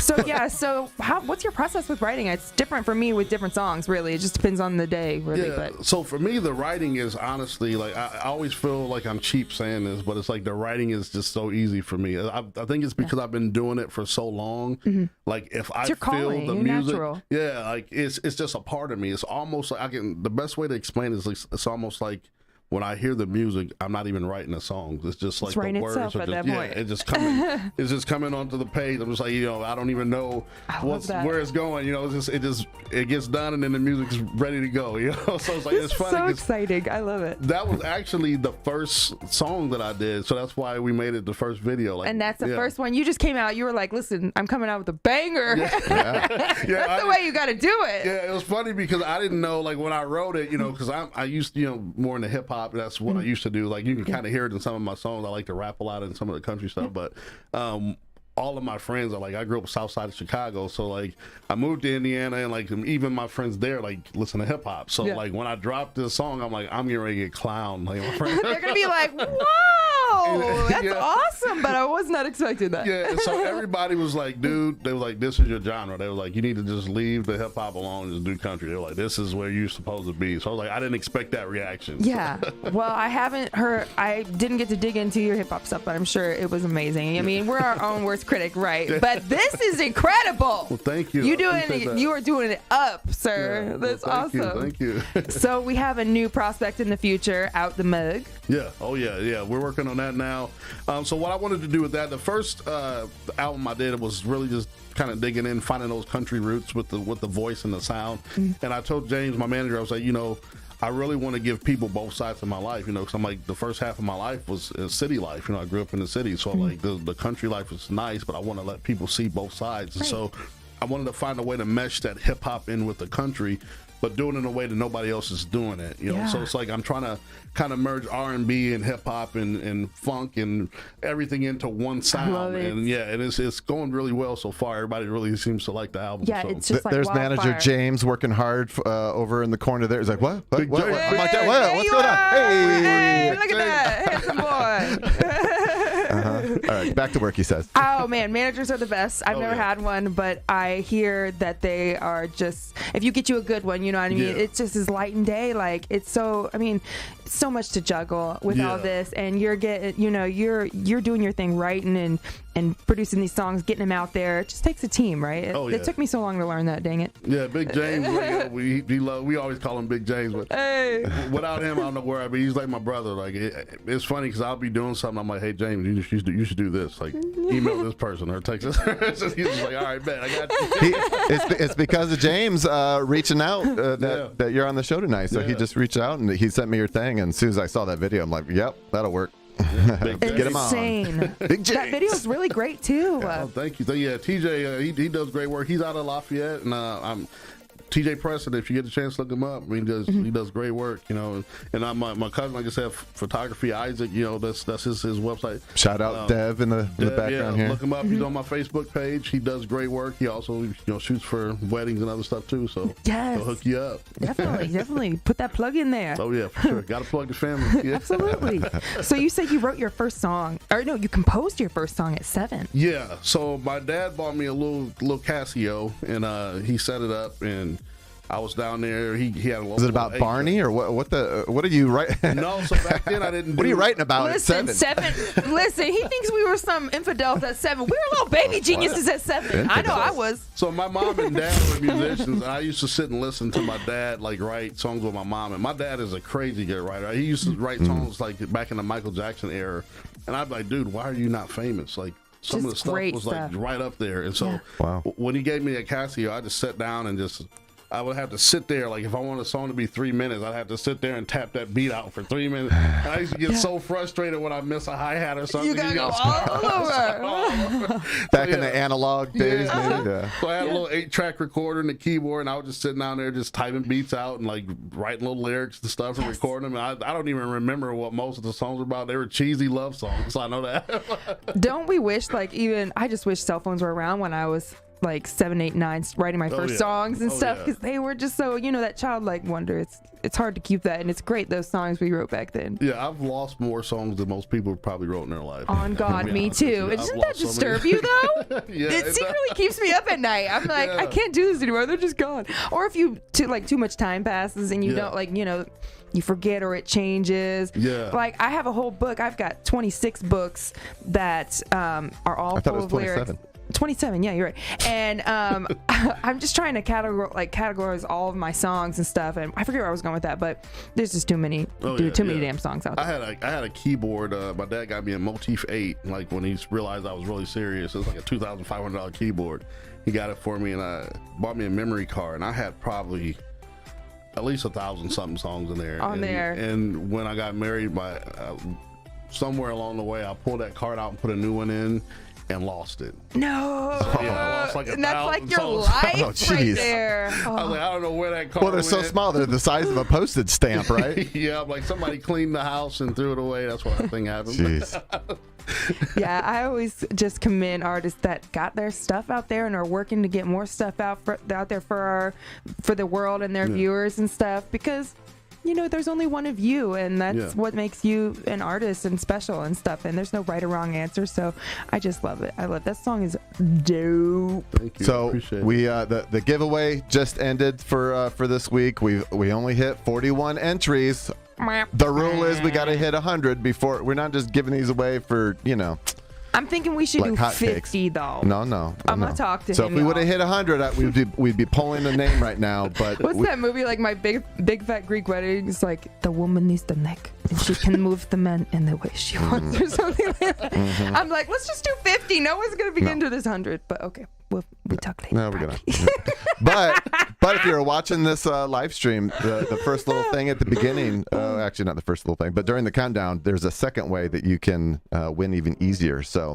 So what's your process with writing? It's different for me with different songs, really. It just depends on the day, really. Yeah. So for me, the writing is honestly, like, I always feel like I'm cheap saying this, but it's like the writing is just so easy for me. I think it's because I've been doing it for so long. Mm-hmm. Like if I feel the music, natural. like it's just a part of me. It's almost like the best way to explain it is like, it's almost like when I hear the music, I'm not even writing the songs. It's just like the words are it's just coming. It's just coming onto the page. I'm just like, I don't even know where it's going. It gets done and then the music's ready to go. So it's like it's funny. So exciting. I love it. That was actually the first song that I did, so that's why we made it the first video. And that's the first one. You just came out. You were like, listen, I'm coming out with a banger. That's the way you got to do it. Yeah, it was funny because I didn't know, like when I wrote it, because I used to, more in the hip hop. That's what I used to do. Like you can kind of hear it in some of my songs. I like to rap a lot in some of the country stuff, but all of my friends are like, I grew up south side of Chicago, so like I moved to Indiana, and like even my friends there like listen to hip hop. So like when I dropped this song, I'm like, I'm getting ready to get clowned. Like my friends, they're gonna be like, whoa, that's awesome, but I was not expecting that. Yeah, and so everybody was like, dude, they were like, this is your genre. They were like, you need to just leave the hip hop alone and just do country. They were like, this is where you're supposed to be. So I was like, I didn't expect that reaction. Yeah, well, I didn't get to dig into your hip hop stuff, but I'm sure it was amazing. I mean, we're our own worst critic, right? But this is incredible. Well, thank you. You are doing it up, sir. Yeah, That's awesome. Thank you. So we have a new prospect in the future, Out the Mug. Yeah. Oh yeah. We're working on that now. So what I wanted to do with that, the first album I did was really just kind of digging in, finding those country roots with the voice and the sound. And I told James, my manager, I was like, I really want to give people both sides of my life, because I'm like, the first half of my life was city life. I grew up in the city, so like the country life was nice, but I want to let people see both sides. And so I wanted to find a way to mesh that hip hop in with the country, but doing it in a way that nobody else is doing it. So it's like I'm trying to kind of merge R&B and hip hop and funk and everything into one sound. And it's going really well so far. Everybody really seems to like the album. Yeah, it's just like there's wildfire. Manager James working hard over in the corner there. He's like, what? I'm like, hey, what's going on? Hey, look at that, handsome boy. Back to work, he says. Oh man, managers are the best. I've never yeah. had one, but I hear that they are just, if you get you a good one, you know what I mean? Yeah. It's just as light and day. Like it's so, I mean, so much to juggle with all this, and you're getting, you know, you're doing your thing, writing and producing these songs, getting them out there. It just takes a team, right? It took me so long to learn that, dang it. Yeah, Big James, we always call him Big James, but without him, I don't know where I'd be. He's like my brother. Like it's funny because I'll be doing something. I'm like, hey James, you should do this. Like email this person or text this. So he's just like, all right, man, I got you. It's because of James reaching out that you're on the show tonight. So he just reached out and he sent me your thing. And as soon as I saw that video, I'm like, yep, that'll work. Get him on. Big James. That video is really great too. Oh, thank you. Yeah, TJ, he does great work. He's out of Lafayette, and I'm TJ Preston. If you get a chance, look him up. I mean, he does great work, you know. And my cousin, like I said, photography, Isaac. You know, that's his website. Shout out Dev in the background here. Look him up. He's on my Facebook page. He does great work. He also shoots for weddings and other stuff too. So he'll hook you up. Definitely put that plug in there. Oh yeah, for sure. Got to plug the family. Yeah. Absolutely. So you said you wrote your first song, or no, you composed your first song at 7. Yeah. So my dad bought me a little Casio, and he set it up, and I was down there. He had a little. Is it about Barney or what are you writing? No, so back then I didn't. What are you writing about at 7? Listen, he thinks we were some infidels at 7. We were little baby geniuses at 7. I know I was. So my mom and dad were musicians, and I used to sit and listen to my dad like write songs with my mom. And my dad is a crazy good writer. He used to write songs like back in the Michael Jackson era, and I'd be like, dude, why are you not famous? Like. Some of the stuff was like right up there. And so when he gave me a Casio, I just sat down and I would have to sit there. Like if I wanted a song to be 3 minutes, I'd have to sit there and tap that beat out for 3 minutes. And I used to get so frustrated when I miss a hi-hat or something. You gotta go all over. Back in the analog days, maybe. So I had a little 8-track recorder and a keyboard, and I was just sitting down there just typing beats out and like writing little lyrics and stuff and recording them. And I don't even remember what most of the songs were about. They were cheesy love songs, so I know that. Don't we wish, like, I just wish cell phones were around when I was like 7, 8, 9, writing my first songs and stuff, because they were just so, that childlike wonder. It's hard to keep that, and it's great, those songs we wrote back then. Yeah, I've lost more songs than most people probably wrote in their life. On God, me too. Doesn't that disturb you though? It secretly keeps me up at night. I'm like, I can't do this anymore. They're just gone. Or if too much time passes and you don't you forget or it changes. Yeah. Like I have a whole book. I've got 26 books that are all full of lyrics. 27, yeah, you're right. And I'm just trying to categorize all of my songs and stuff, and I forget where I was going with that, but there's just too many damn songs out there. I had a keyboard. My dad got me a Motif 8, like when he realized I was really serious. It was like a $2,500 keyboard. He got it for me, and bought me a memory card, and I had probably at least 1,000-something songs in there. And when I got married, somewhere along the way, I pulled that card out and put a new one in. And lost it. No. Yeah, I lost like and that's like your life right there. I was like, I don't know where that card Well, they're so small. They're the size of a postage stamp, right? Yeah, like somebody cleaned the house and threw it away. That's what I think happened. Jeez. Yeah, I always just commend artists that got their stuff out there and are working to get more stuff out there for the world and their viewers and stuff, because there's only one of you, and that's what makes you an artist and special and stuff, and there's no right or wrong answer. So I just love it. I love that song. Is dope. Thank you. So appreciate we the giveaway just ended for this week. We only hit 41 entries. The rule is we got to hit 100 before. We're not just giving these away for I'm thinking we should do 50 cakes. though. No. I'm gonna talk to him. So if we would have hit 100, we'd be pulling the name right now. But what's that movie, like My Big Fat Greek Wedding? It's like the woman needs the neck and she can move the men in the way she wants or something like that. I'm like, let's just do 50. No one's gonna begin to this 100. But okay, we talk later. No, we're gonna. But if you're watching this live stream, the first little thing at the beginning, actually not the first little thing, but during the countdown, there's a second way that you can win even easier. So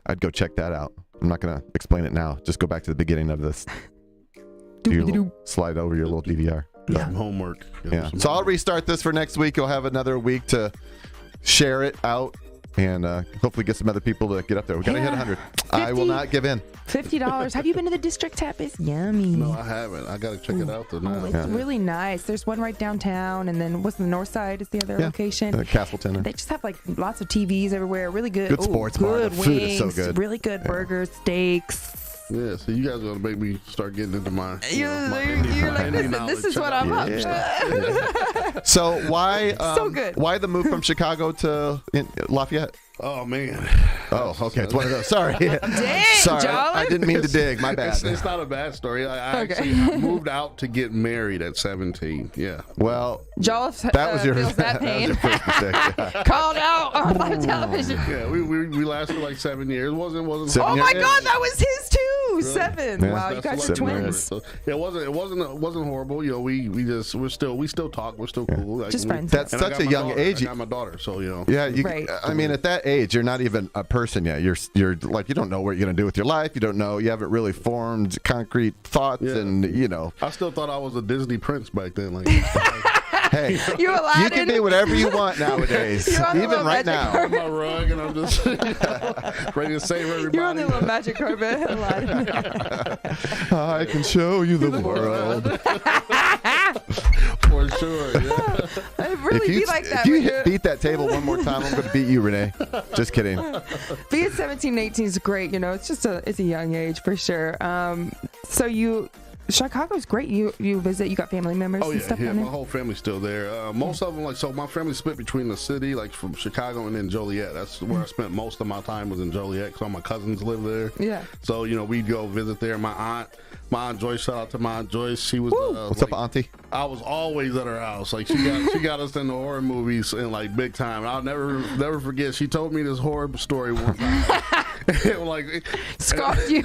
I'd go check that out. I'm not going to explain it now. Just go back to the beginning of this. Slide over your little DVR. Got some homework. So I'll restart this for next week. You'll have another week to share it out and hopefully get some other people to get up there. We got to hit 100. I will not give in. $50. Have you been to the District Tap? It's yummy. No, I haven't. I got to check it out though now. It's really nice. There's one right downtown, and then what's the north side is the other location. Castleton. They just have like lots of TVs everywhere. Really good. Good sports bar. Good The wings. food is so good. Really good burgers, steaks. Yeah, so you guys are gonna make me start getting into my. You're like, this is what I'm up. So why? So good. Why the move from Chicago to Lafayette? Oh man. Oh, okay. It's one of those. Sorry. Dang, Sorry. Jolly. I didn't mean to dig. My bad. It's not a bad story. I actually moved out to get married at 17. Yeah. Well, Jolliffe that was your feels that pain. was your first mistake. Yeah. Called out on live television. Yeah, we lasted like 7 years. It wasn't. Oh my God, that was his too. Really? 7. Yeah. Wow, you guys are twins. So, yeah, it wasn't horrible. You know, we still talk. We're still cool. Like, just friends. That's such a young age. I got my daughter, so you know. Yeah, right. I mean, at that age, you're not even a person yet. You're like, you don't know what you're gonna do with your life. You don't know. You haven't really formed concrete thoughts, and you know. I still thought I was a Disney prince back then. Like, hey, you can be whatever you want nowadays, even right now. I'm on my rug and I'm just ready to save everybody. You're on the little magic carpet, Aladdin. I can show you the world. For sure. Yeah. It really be like that. If you beat that table one more time, I'm going to beat you, Renee. Just kidding. Being 17, 18 is great. You know, it's a young age for sure. So Chicago's great. You visit. You got family members and stuff down there? My whole family's still there. Most of them, so my family's split between the city, like from Chicago and then Joliet. That's where I spent most of my time, was in Joliet, because all my cousins live there. Yeah. So we'd go visit there. My aunt Joyce, shout out to my Aunt Joyce. She was what's up, Auntie? I was always at her house. Like she got us into horror movies and like big time. I'll never forget. She told me this horror story one time. Like scarfed you.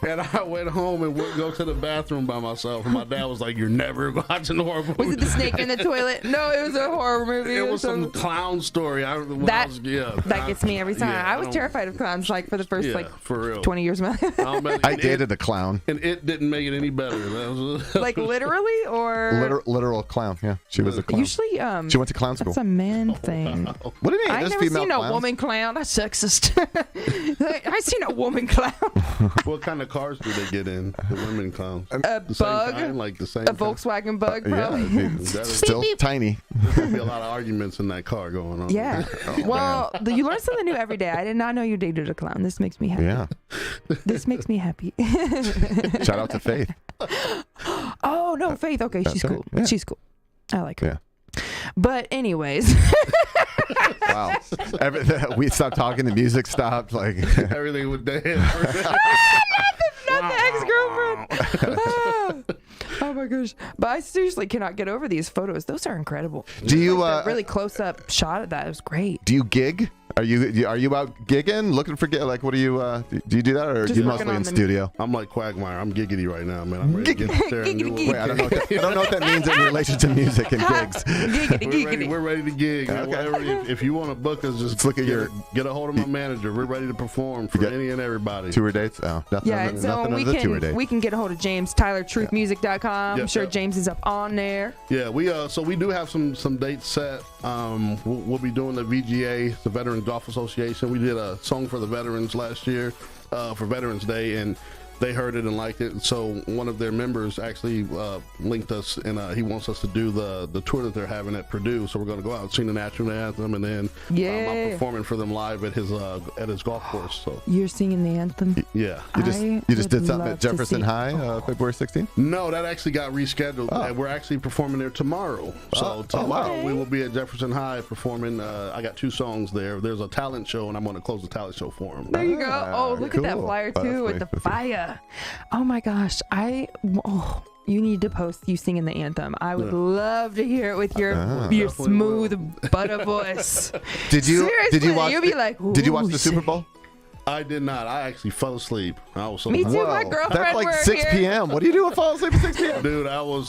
And I went home and wouldn't go to the bathroom by myself. And my dad was like, "You're never watching horror movies." Was it the snake in the toilet? No, it was a horror movie. It was some clown story. That gets me every time. I was terrified of clowns, like for the first for real 20 years of my life. I dated a clown. And it didn't make it any better. Like literally, or literal clown. Yeah, she was a clown. Usually, she went to clown school. That's a man thing. What do you mean? I never seen a woman clown. That's sexist. I seen a woman clown. What kind of cars do they get in? The women clowns. A bug, like the same. A Volkswagen bug, probably. Yeah, still tiny. There'll be a lot of arguments in that car going on. Yeah. Well, you learn something new every day. I did not know you dated a clown. This makes me happy. Yeah. This makes me happy. Shout out to Faith. Oh no, Faith. Okay, she's cool. Yeah. She's cool. I like her. Yeah. But anyways. Wow. We stopped talking. The music stopped. Like everything was dead. Not the ex-girlfriend. Oh my gosh. But I seriously cannot get over these photos. Those are incredible. Do you the really close-up shot of that? It was great. Do you gig? Are you out gigging, looking for like what do you do you do that, or are you mostly in studio? I'm like Quagmire. I'm giggity right now, man. I'm ready to get there and do it. Wait, I don't know what that means in relation to music and gigs. We're ready to gig. Okay. Whatever, if you want to book us, just look at get a hold of my manager. We're ready to perform for any and everybody. Tour dates? Oh, nothing. So we can get a hold of James, TylerTruthMusic.com. I'm sure James is up on there. Yeah, we do have some dates set. We'll be doing the VGA, the Veterans Golf Association. We did a song for the veterans last year for Veterans Day, and they heard it and liked it. So one of their members actually linked us, and he wants us to do the tour that they're having at Purdue. So we're going to go out and sing the national anthem, and then I'm performing for them live at his golf course. So you're singing the anthem. Yeah, you just did something at Jefferson High, February 16th. No, that actually got rescheduled. And we're actually performing there tomorrow. So tomorrow we will be at Jefferson High performing. I got 2 songs there. There's a talent show, and I'm going to close the talent show for them. There you go. Oh, look at that flyer too with the fire. Oh my gosh, you need to post you singing the anthem. I would love to hear it with your smooth butter voice. Did you watch? You'll be like, did you watch the Super Bowl? I did not. I actually fell asleep. I was so Me too. tired. My girlfriend. That's like were 6 here. p.m. What do you do at fall asleep at 6 p.m.? Dude, I was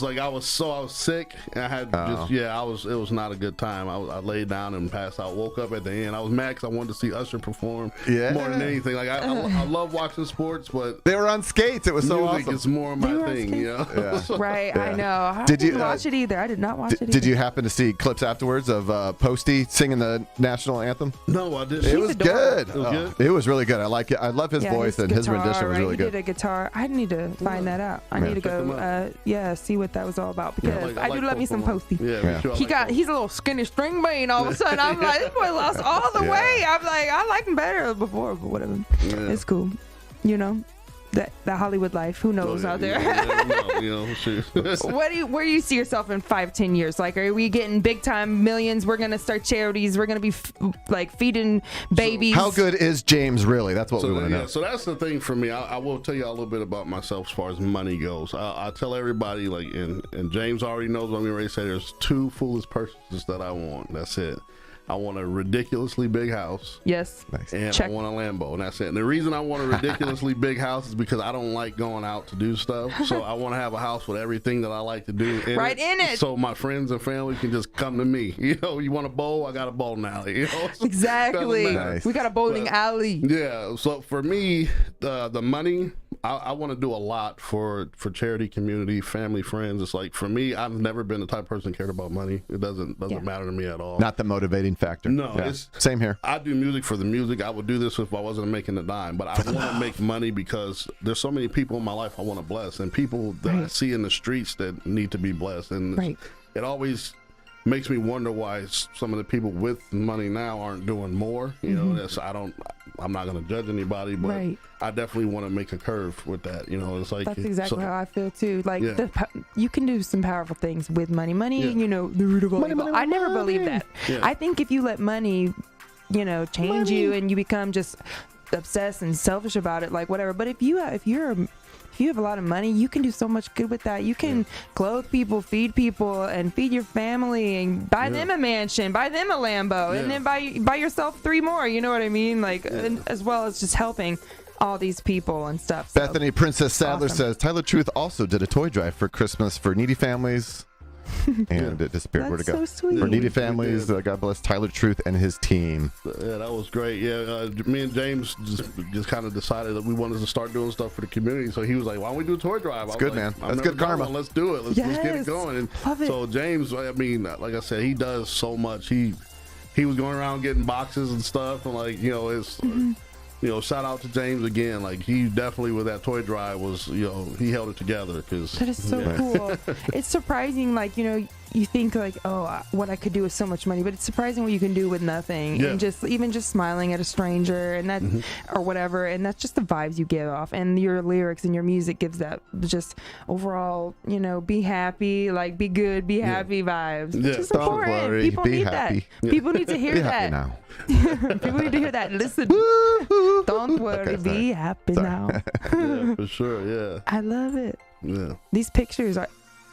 sick. And I had it was not a good time. I laid down and passed out. Woke up at the end. I was mad because I wanted to see Usher perform more than anything. Like I love watching sports, but they were on skates. It was so music awesome. is more my thing, you know? Yeah. Right, Yeah. I know. I Did you didn't watch it either. I did not watch it either. Did you happen to see clips afterwards of Posty singing the national anthem? No, I didn't. It was good. It was good. It was really good. I like it. I love his voice, and his guitar, rendition was really He good. did a guitar. I need to find that out. I need to go, see what that was all about because I do love me some Posty. Yeah. He's a little skinny string bean. All of a sudden, I'm like, this boy lost all the weight. I'm like, I liked him better before, but whatever. Yeah. It's cool, you know. That Hollywood life, who knows out there? Where do you see yourself in 5-10 years? Like, are we getting big time millions? We're gonna start charities. We're gonna be feeding babies. How good is James really? That's what we want to know. So that's the thing for me. I will tell you a little bit about myself as far as money goes. I tell everybody, and James already knows what I'm ready to say. There's 2 foolish purchases that I want. That's it. I want a ridiculously big house. Yes. Nice. And Check. I want a Lambo, and that's it. And the reason I want a ridiculously big house is because I don't like going out to do stuff. So I want to have a house with everything that I like to do in it. So my friends and family can just come to me. You know, you want a bowl? I got a bowling alley. You know? Exactly. Nice. We got a bowling alley. Yeah. So for me, the money, I want to do a lot for charity, community, family, friends. It's like, for me, I've never been the type of person that cared about money. It doesn't matter to me at all. Not the motivating factor. No, it's same here. I do music for the music. I would do this if I wasn't making a dime, but I want to make money because there's so many people in my life I want to bless, and people that I see in the streets that need to be blessed. And it always makes me wonder why some of the people with money now aren't doing more. You know, I'm not going to judge anybody, but I definitely want to make a curve with that. You know, it's like that's exactly how I feel too. Like you can do some powerful things with money. You know, the root of all evil. I never believed that. Yeah. I think if you let money, you know, change you and you become just obsessed and selfish about it, like whatever. But if you have a lot of money, you can do so much good with that. You can clothe people, feed people, and feed your family, and buy them a mansion, buy them a Lambo, and then buy yourself 3 more. You know what I mean? Like, and as well as just helping all these people and stuff. So, Bethany Princess Sadler says Tyler Truth also did a toy drive for Christmas for needy families. And it disappeared. Where'd it go? So sweet. For needy families, God bless Tyler Truth and his team. Yeah, that was great. Yeah, me and James just kind of decided that we wanted to start doing stuff for the community. So he was like, "Why don't we do a toy drive?" That's good, man. That's good karma. Let's do it. Let's get it going. And love it. So James, I mean, like I said, he does so much. He was going around getting boxes and stuff, and like, you know, it's. You know, shout out to James again. Like, he definitely, with that toy drive, was, you know, he held it together. That is so cool. It's surprising, like, you know, you think like, oh, what I could do with so much money, but it's surprising what you can do with nothing. And just even just smiling at a stranger and that or whatever, and that's just the vibes you give off, and your lyrics and your music gives that just overall, you know, be happy, like be good, be happy vibes. It's just important. Worry, people be need happy. that. People need to hear be that. Happy now. People need to hear that. Listen. Don't worry, be happy now. Yeah, for sure. Yeah. I love it. Yeah. These pictures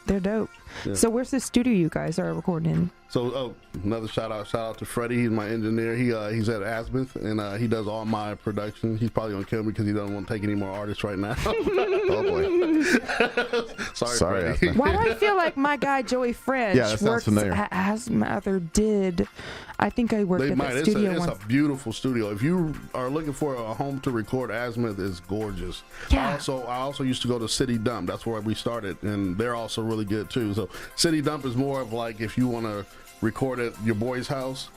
they're dope. Yeah. So where's the studio you guys are recording in? So another shout out to Freddie. He's my engineer. He's at Asmith, and he does all my production. He's probably gonna kill me because he doesn't want to take any more artists right now. Oh boy. Sorry Freddie. Why do I feel like my guy Joey French that sounds familiar. at Asmith, or did? I think I worked at that studio It's once. a beautiful studio. If you are looking for a home to record, Asmith is gorgeous. Yeah. I also used to go to City Dump. That's where we started, and they're also really good too. So City Dump is more of like if you want to record at your boy's house,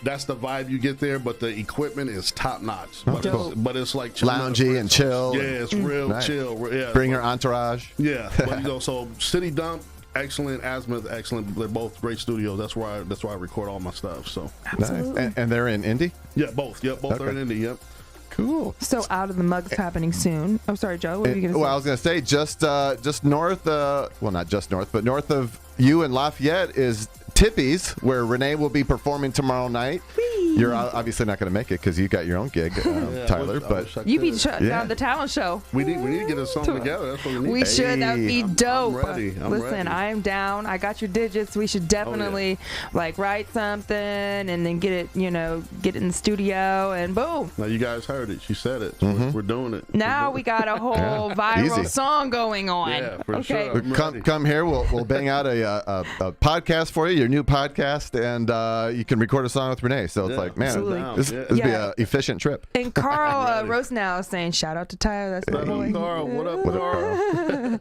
that's the vibe you get there, but the equipment is top notch. But it's like loungy and chill. Yeah, it's real chill. Yeah, bring your entourage. Yeah, but you know, so City Dump, excellent. Asmith, excellent. They're both great studios. That's where I record all my stuff. So nice. And they're in Indy. Yeah, both. Yep, both are in Indy. Yep. Cool. So Out of the Mug's happening soon. I'm sorry, Joe. What were you going to say? Well, I was going to say just north. Well, not just north, but north of you in Lafayette is Tippy's, where Renee will be performing tomorrow night. You're obviously not going to make it because you got your own gig, Tyler. But you be down the talent show. We need to get us something together. That's what we need. We should. That would be dope. I'm ready. Listen, I am down. I got your digits. We should definitely like write something and then get it in the studio and boom. Now you guys heard it. She said it. So we're doing it. Now we got a whole viral song going on. Yeah, for sure. Come here. We'll bang out a podcast for you, your new podcast, and you can record a song with Renee. So it's like, man, this would be an efficient trip. And Carl Rosenau is saying, shout out to Tyler. That's my boy. Carl, what up, Carl?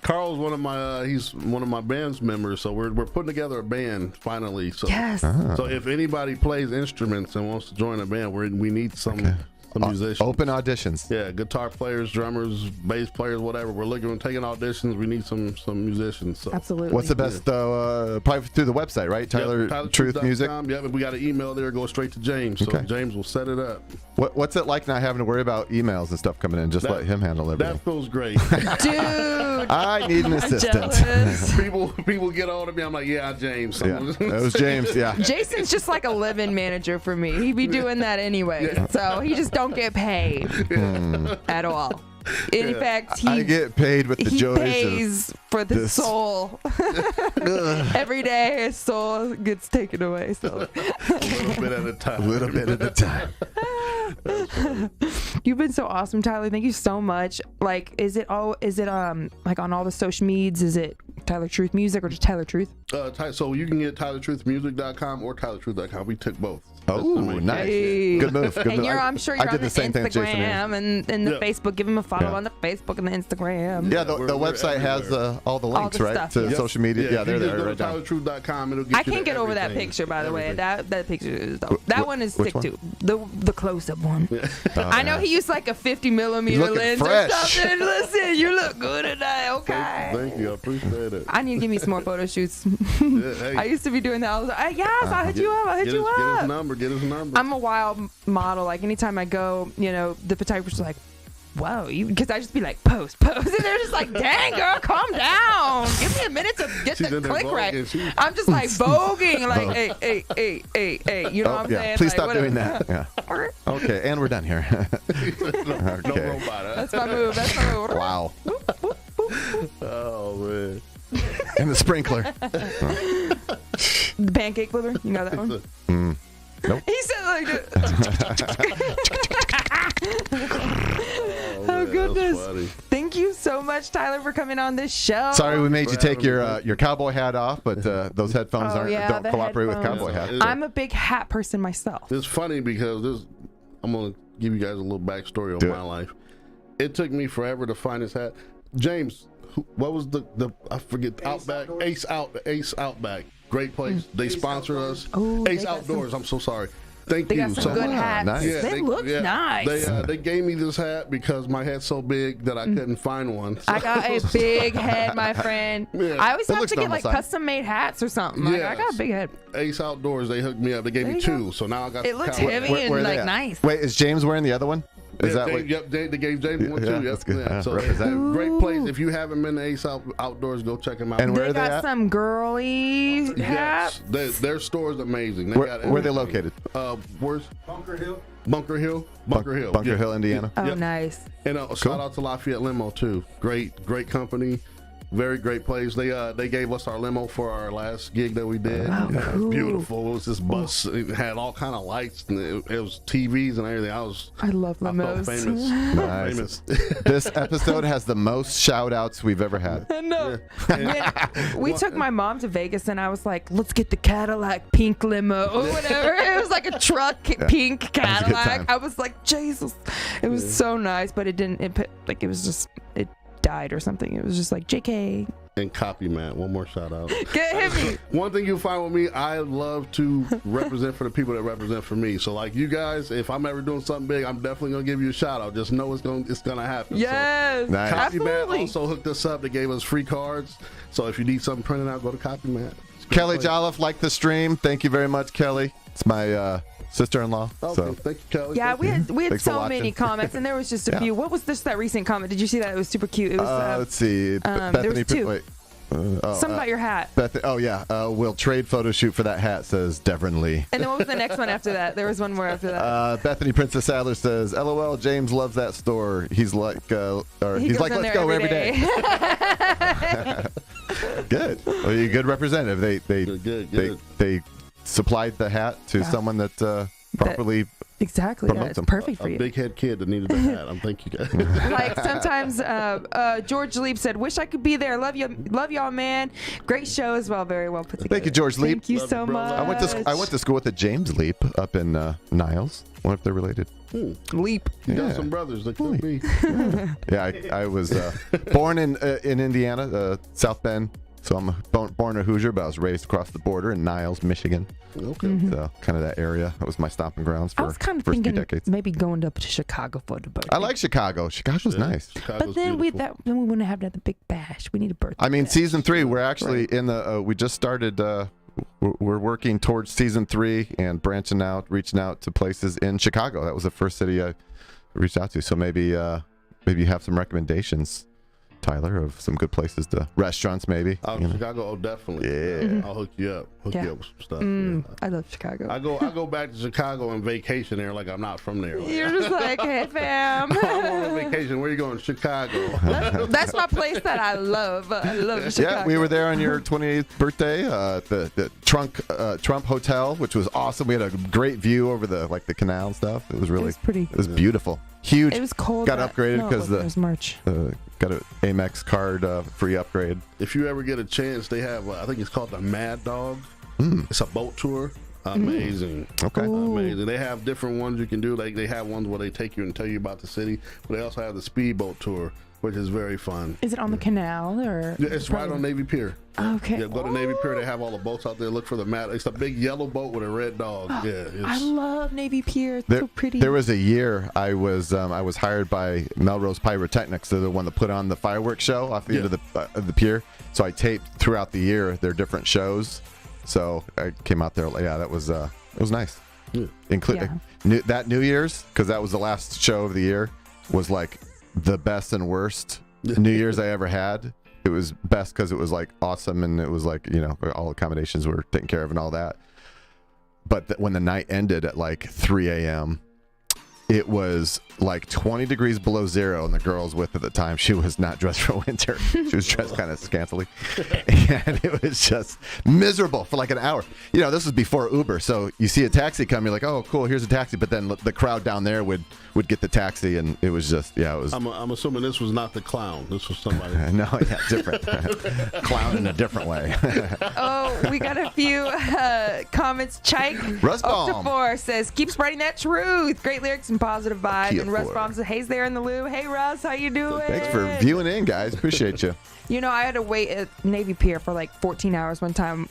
Carl's one of my he's one of my band's members, so we're putting together a band finally. So so if anybody plays instruments and wants to join a band, we need some musicians. Open auditions. Yeah, guitar players, drummers, bass players, whatever. We're taking auditions. We need some musicians. So. Absolutely. What's the best? Probably through the website, right? Tyler Truth Music. Yeah, we got an email there. Go straight to James. So James will set it up. What's it like not having to worry about emails and stuff coming in? Just let him handle everything. That feels great. Dude, I need an assistant. People get on to me. I'm like, James. That was James. Yeah. Jason's just like a live-in manager for me. He'd be doing that anyway. So he just don't get paid at all. In fact, I get paid with the joys pays for the soul. Every day his soul gets taken away. So a little bit at a time. A little bit at a time. You've been so awesome, Tyler. Thank you so much. Like, is it like on all the social medias? Is it Tyler Truth Music or just Tyler Truth? So you can get TylerTruthMusic.com or TylerTruth.com. We took both. Oh, nice. Hey. Good move. And I'm sure you're I on did the the same thing, Jason. Instagram and the Facebook. Give him a follow on the Facebook and the Instagram. Yeah, the website has all the links, the right, stuff, to social media. Yeah, they're there right now. TylerTruth.com. It'll get I can't get over that picture, by the way. That picture is dope. That one is stick to the close-up one. I know he used like a 50mm lens or something. Listen, you look good tonight. Okay. Thank you. I appreciate it. I need to give me some more photo shoots. I used to be doing that. I was like, yes, I'll hit you up. I'll hit you up. Get his number. I'm a wild model. Like anytime I go, the photographer's like, whoa, because I just be like, pose. And they're just like, dang, girl, calm down. Give me a minute to get the click right. I'm just like voguing, like, hey. You know what I'm saying? Please like, stop doing that. Yeah. Okay, and we're done here. No robot. That's my move. Wow. Oh, man. And the sprinkler. The pancake flipper. You know that one? Nope. He said like oh goodness. Thank you so much, Tyler, for coming on this show. Sorry we made you take your cowboy hat off, but those headphones don't cooperate with cowboy hats. I'm a big hat person myself. It's funny because I'm going to give you guys a little backstory on my life. It took me forever to find this hat. James, what was the I forget, Outback? Ace Outback. Great place. They sponsored us. Ace Outdoors. I'm so sorry. Thank you. They got some good hats. Nice. Yeah, they look nice. They gave me this hat because my head's so big that I couldn't find one. So. I got a big head, my friend. Yeah. I always have to get like custom-made hats or something. Like, I got a big head. Ace Outdoors, they hooked me up. They gave me two, so now I got. It looks heavy and like nice. Wait, is James wearing the other one? Is that what? Yep, they gave James one too. Yep. That's good. Yeah. So great place. If you haven't been to Ace Outdoors, go check them out. And where they got some girly hats. Yes, their store is amazing. Where are they located? Where's Bunker Hill? Bunker Hill, Indiana. Oh, nice. And shout out to Lafayette Limo too. Great company. Very great place. They gave us our limo for our last gig that we did. Oh, cool. Beautiful. It was this bus. It had all kind of lights and it was TVs and everything. I love limos. I felt famous. Nice. This episode has the most shout outs we've ever had. No. We took my mom to Vegas and I was like, let's get the Cadillac pink limo or whatever. It was like a truck pink Cadillac. I was like, Jesus. It was so nice, but it died or something. It was just like JK. And Copy Matt, one more shout out. Hit me. One thing you'll find with me, I love to represent for the people that represent for me. So like you guys, if I'm ever doing something big, I'm definitely gonna give you a shout out. Just know it's gonna happen. Yes. So, nice. Copy Matt also hooked us up. They gave us free cards. So if you need something printed out, go to Copy Matt. Kelly Jolliffe liked the stream. Thank you very much, Kelly. It's my sister-in-law. Okay, so thank you, Kelly. Yeah, we had so many watching. comments, and there was just a few. What was that recent comment? Did you see that? It was super cute. It was. Let's see. there Bethany, was two. wait. Something about your hat. We'll trade photo shoot for that hat, says Devin Lee. And then what was the next one after that? There was one more after that. Bethany Princess Sadler says, LOL, James loves that store. He's like, let's go every day. Good. Well, you're a good representative. They supplied the hat to someone that properly exactly promotes them. Perfect for you. A big head kid that needed the hat. I'm thank you guys. Like sometimes George Leap said, wish I could be there. Love y'all, man. Great show as well. Very well put together. Thank you, George Leap. Thank you so much. I went to school with the James Leap up in Niles. I wonder if they're related. Leap. You got some brothers that could be. Yeah, I was born in Indiana, South Bend. So I'm born a Hoosier, but I was raised across the border in Niles, Michigan. Okay. So kind of that area. That was my stomping grounds for I was kind of first few thinking decades. maybe going up to Chicago for the birthday. I like Chicago. Chicago's nice. But then we wouldn't have the big bash. We need a birthday. I mean, bash. season 3. We're actually in the. We just started. We're working towards season 3 and branching out, reaching out to places in Chicago. That was the first city I reached out to. So maybe you have some recommendations, Tyler, of some good places restaurants maybe. Chicago, definitely. Yeah. I'll hook you up. Hook you up with some stuff. I love Chicago. I go back to Chicago on vacation there like I'm not from there. You're just like, hey fam. I'm on vacation. Where you going? Chicago. That's my place that I love. I love Chicago. Yeah, we were there on your 28th birthday. The Trump Hotel, which was awesome. We had a great view over the canal and stuff. It was pretty. It was beautiful. Huge. It was cold. Got upgraded because it was March. Got an Amex card free upgrade. If you ever get a chance, they have I think it's called the Mad Dog. It's a boat tour. Amazing. Okay. Amazing. They have different ones you can do. Like they have ones where they take you and tell you about the city, but they also have the speedboat tour, which is very fun. Is it on the canal or? Yeah, it's right on Navy Pier. Okay. Yeah, go to Navy Pier. They have all the boats out there. Look for the Mad. It's a big yellow boat with a red dog. I love Navy Pier. It's so pretty. There was a year I was hired by Melrose Pyrotechnics. They're the one that put on the fireworks show off the end of the pier. So I taped throughout the year their different shows. So I came out there. Yeah, that was it was nice. That New Year's, because that was the last show of the year, was like the best and worst New Year's I ever had. It was best because it was like awesome and it was like, all accommodations were taken care of and all that. But when the night ended at like 3 a.m., it was like 20 degrees below zero, and the girl I was with at the time, she was not dressed for winter. She was dressed kind of scantily. And it was just miserable for like an hour. This was before Uber, so you see a taxi come, you're like, oh, cool, here's a taxi. But then the crowd down there would get the taxi, and it was just, it was... I'm assuming this was not the clown. This was somebody. No, different. Clown in a different way. Oh, we got a few comments. Chike Octafor says, keep spreading that truth. Great lyrics and positive vibe. And Russ Baum says, hey's there in the loo. Hey, Russ, how you doing? Thanks for viewing in, guys. Appreciate you. I had to wait at Navy Pier for like 14 hours one time.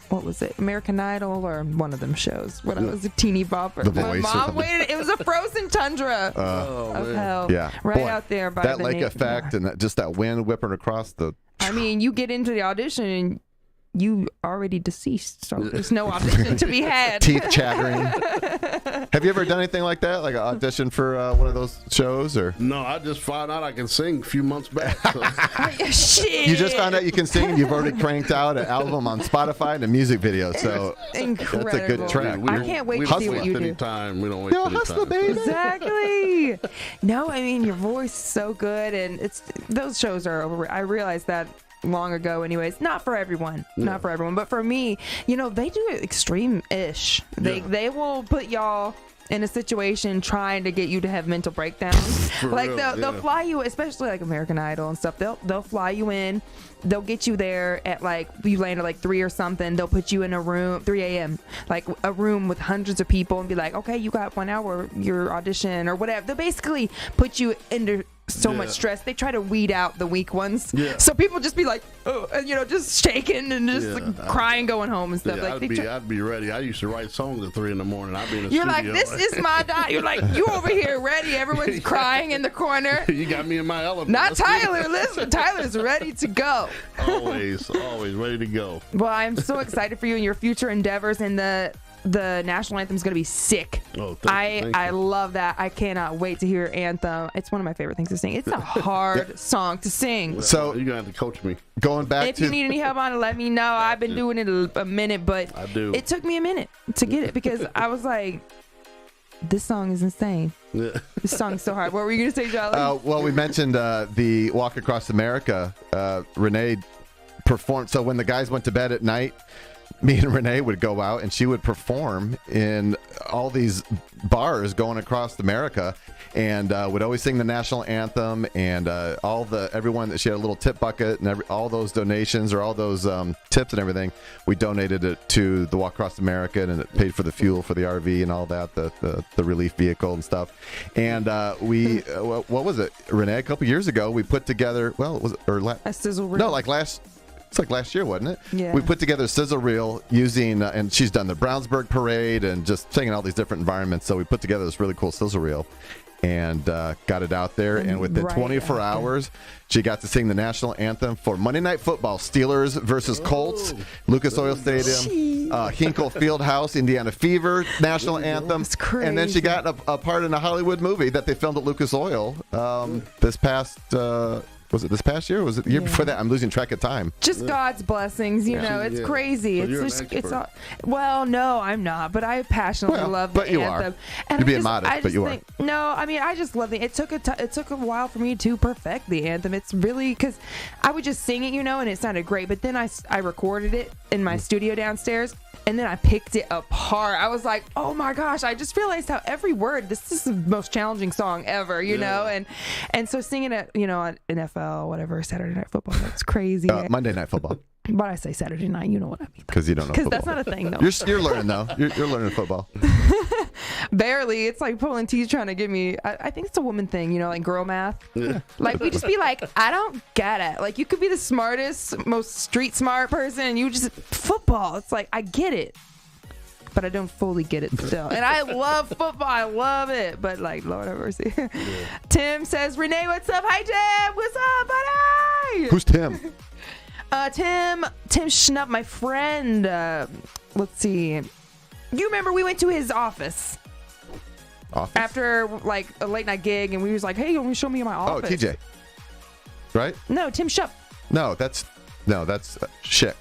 What was it? American Idol or one of them shows when I was a teeny bopper. The Voice. My mom waited. It was a frozen tundra of hell. Yeah. Right out there by that the lake Navy. effect and just that wind whipping across the... I mean, you get into the audition and you already deceased, so there's no audition to be had. Teeth chattering. Have you ever done anything like that, like an audition for one of those shows? Or no, I just found out I can sing a few months back. So. Shit. You just found out you can sing, and you've already cranked out an album on Spotify and a music video. So incredible. That's a good track. I can't wait to see what you do. Anytime. We don't waste any hustle, time. baby. Exactly. No, I mean your voice is so good, and those shows are over. I realized that long ago anyways. Not for everyone, but for me, they do it extreme-ish. They will put y'all in a situation trying to get you to have mental breakdowns. They'll fly you, especially like American Idol and stuff. They'll fly you in. They'll get you there at you land at 3 or something. They'll put you in a room, 3 a.m., like a room with hundreds of people and be like, okay, you got 1 hour, your audition or whatever. They'll basically put you into so much stress. They try to weed out the weak ones. Yeah. So people just be like, oh, and, just shaking and just crying, going home and stuff. Yeah, I'd be ready. I used to write songs at 3 in the morning. I'd be in the You're studio. like, this is my die. You're like, you over here ready. Everyone's crying in the corner. You got me in my element. Not Tyler. Listen, Tyler's ready to go. Always ready to go. Well, I'm so excited for you and your future endeavors and the the national anthem is going to be sick. Oh, thank you. I love that. I cannot wait to hear your anthem. It's one of my favorite things to sing. It's a hard song to sing. So you're going to have to coach me. Going back if you need any help on it, let me know. I've been doing it a minute, but it took me a minute to get it because I was like, this song is insane. Yeah. This song's so hard. What were you going to say, Jolly? Well, we mentioned the Walk Across America. Renee performed. So when the guys went to bed at night, me and Renee would go out and she would perform in all these bars going across America and would always sing the national anthem and everyone. She had a little tip bucket and all those donations or all those tips and everything. We donated it to the Walk Across America and it paid for the fuel for the RV and all that, the relief vehicle and stuff. And what was it, Renee? A couple years ago, we put together. A sizzle reel. No, it's like last year, wasn't it? Yeah. We put together a sizzle reel using, and she's done the Brownsburg Parade and just singing all these different environments. So we put together this really cool sizzle reel and got it out there. And within 24 hours, she got to sing the national anthem for Monday Night Football, Steelers versus Colts, Lucas Oil Stadium, Hinkle Fieldhouse, Indiana Fever, national anthem. And then she got a part in a Hollywood movie that they filmed at Lucas Oil this past was it this past year or was it the year before that? I'm losing track of time. Just God's blessings, you know. It's crazy. So it's all, well, no, I'm not, but I passionately love the you anthem. Are. You're being modest, but you are. No, I mean, I just love it. It took a while for me to perfect the anthem. It's really because I would just sing it, you know, and it sounded great. But then I recorded it in my studio downstairs, and then I picked it apart. I was like, oh my gosh! I just realized how every word. This is the most challenging song ever, you know, and so singing it, you know, on NFL, whatever, Saturday Night Football. That's crazy. Monday Night Football. But I say Saturday night, you know what I mean. Because you don't know football. Because that's not a thing, though. You're learning, though. You're learning football. Barely. It's like pulling teeth trying to get me. I think it's a woman thing, you know, like girl math. Yeah. Like, we just be like, I don't get it. Like, you could be the smartest, most street smart person, and you just, football. It's like, I get it. But I don't fully get it still. And I love football. I love it. But, like, Lord have mercy. Yeah. Tim says, Renee, what's up? Hi, Tim. What's up, buddy? Who's Tim? Tim Schnupp, my friend. Let's see. You remember we went to his office after like a late night gig, and we was like, "Hey, you want to show me my office?" Oh, TJ, right? No, Tim Schnupp. No, that's Schick.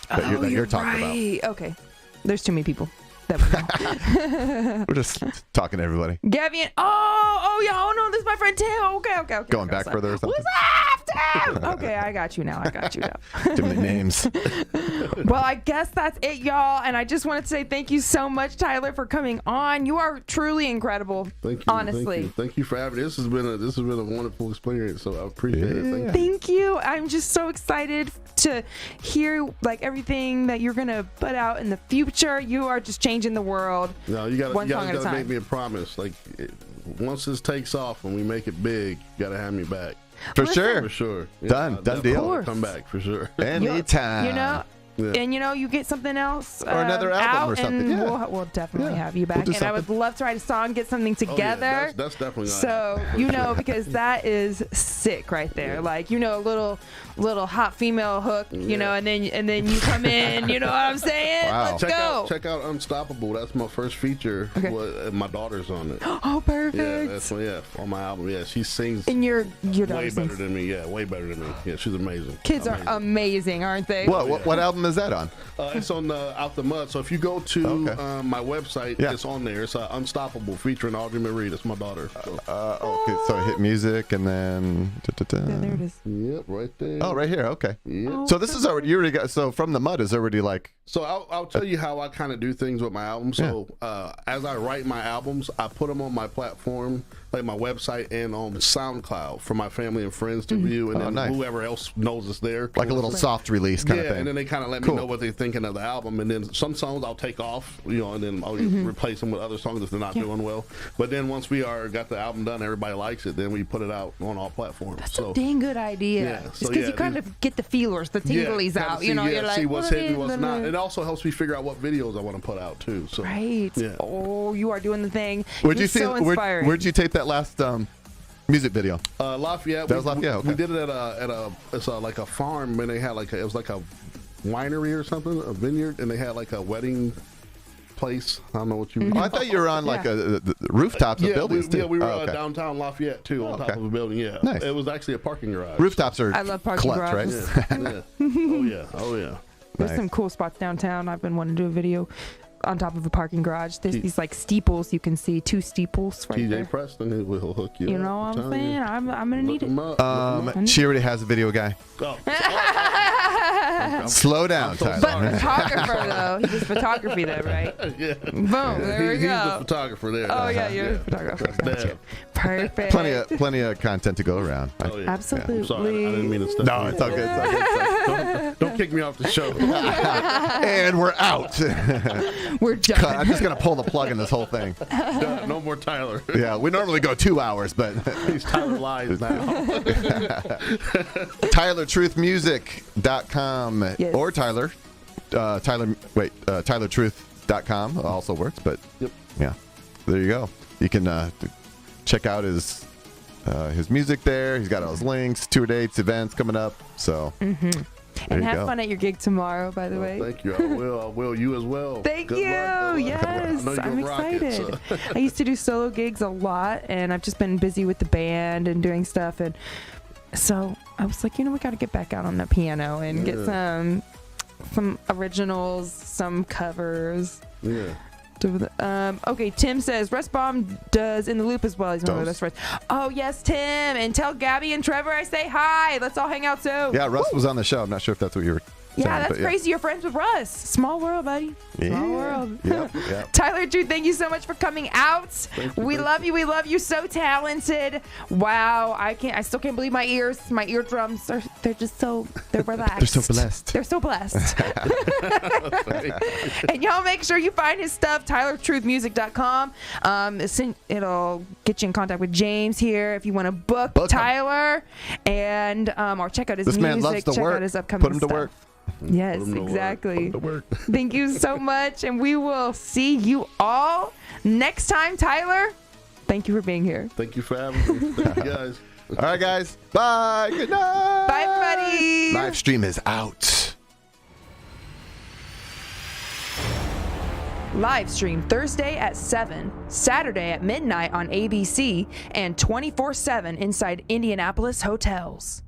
That you're talking about. Okay, there's too many people. That We're just talking to everybody. Gavin. Oh, no, this is my friend Tim. Okay. Going back further or something? What's up, Tim? Okay, I got you now. Too many names. Well, I guess that's it, y'all. And I just wanted to say thank you so much, Tyler, for coming on. You are truly incredible. Thank you. Honestly. Thank you for having me. This has been a wonderful experience. So I appreciate it. Thank you. I'm just so excited to hear like everything that you're gonna put out in the future. You are just changing the world. No, you gotta time. make me a promise. Like once this takes off and we make it big, you gotta have me back. For sure. Yeah, Done deal. Come back for sure. Anytime. You know. Yeah. And you know, you get something else or another album or something. And we'll definitely have you back. And I would love to write a song, get something together. Oh, yeah. That's definitely so you know, because that is sick right there. Like, you know, a little hot female hook, you know, and then you come in. You know what I'm saying? Wow. Let's go. Check out Unstoppable. That's my first feature. Okay. My daughter's on it. Oh, perfect. Yeah, that's on my album. Yeah, she sings. And your daughter way sings. better than me. Yeah, way better than me. Yeah, she's amazing. Kids are amazing, aren't they? What album is that on? It's on Out the Mud. So if you go to my website, it's on there. It's Unstoppable featuring Audrey Marie. That's my daughter. Okay, so hit music and then. Yeah, there it is. Yep, right there. Oh, right here. Okay. Yep. So this is already you already got. So From the Mud is already like. So I'll tell you how I kind of do things with my albums. So as I write my albums, I put them on my platform, like my website, and on SoundCloud for my family and friends to view, and then whoever else knows it's there. Like a little soft release kind of thing. And then they kind of let me know what they're thinking of the album, and then some songs I'll take off, you know, and then I'll replace them with other songs if they're not doing well. But then once we got the album done, everybody likes it, then we put it out on all platforms. That's a dang good idea. Yeah, it's because you kind of get the feelers, the tinglies out. You know, you're like, see what's hitting, what's not. It also helps me figure out what videos I want to put out too. So right. Yeah. Oh, you are doing the thing. Where'd you see? So inspiring. Where'd you tape that last music video? Lafayette. That was Lafayette. Okay. We did it it's like a farm, and they had it was like a winery or something, a vineyard, and they had like a wedding Place. I don't know what you. Oh, I thought you were on like the rooftops of buildings too. Yeah, we were okay. downtown Lafayette too, on top of a building. Yeah, Nice. It was actually a parking garage. Rooftops are I love parking garages, garages. right? Yeah. Oh yeah. There's Nice. some cool spots downtown. I've been wanting to do a video on top of a parking garage. There's these like steeples you can see, 2 steeples right TJ there. Preston will hook you. You up, know what I'm telling saying? you. I'm gonna need it. She already has a video guy. Oh. Slow down, so Tyler. But photographer though, he does photography though, right? Yeah. Boom. There we He's the go. photographer there. Oh yeah, you're a photographer. Gotcha. Perfect. Plenty of content to go around. Oh, yeah. Absolutely. I'm sorry, I didn't mean to step. No, it's all good. It's all good. Don't kick me off the show. And we're out. We're done. I'm just gonna pull the plug in this whole thing. No more Tyler. Yeah, we normally go 2 hours, but He's Tyler Lies now. TylerTruthMusic.com Yes. or TylerTruth.com also works, but yeah, there you go. You can check out his music there. He's got all his links, tour dates, events coming up. So And have fun at your gig tomorrow, by the way. Thank you. I will. You as well. Thank Good you. luck. Yes, I know you're I'm gonna rock it, excited. so. I used to do solo gigs a lot, and I've just been busy with the band and doing stuff. And so I was like, we got to get back out on the piano and get some originals, some covers. Yeah. Okay, Tim says Russ Baum does In the Loop as well. He's one of our best friends. Oh yes, Tim, and tell Gabby and Trevor I say hi. Let's all hang out soon. Yeah, Russ was on the show. I'm not sure if that's what you were saying. Yeah, that's but crazy. You're friends with Russ. Small world, buddy. Small world. Yep. Tyler Drew, thank you so much for coming out. We love you. We love you. So talented. Wow. I still can't believe my eardrums they're just so relaxed. They're so blessed. They're so blessed. And y'all make sure you find his stuff, TylerTruthMusic.com. It'll get you in contact with James here if you want to book Tyler and or check out his This music. man loves to check work. out his upcoming Put him to stuff. work. Yes, exactly. Thank you so much, and we will see you all next time. Tyler, thank you for being here. Thank you for having me. Thank you guys. All right, guys. Bye. Good night. Bye, everybody. Live stream is out. Live stream Thursday at 7, Saturday at midnight on ABC, and 24/7 inside Indianapolis hotels.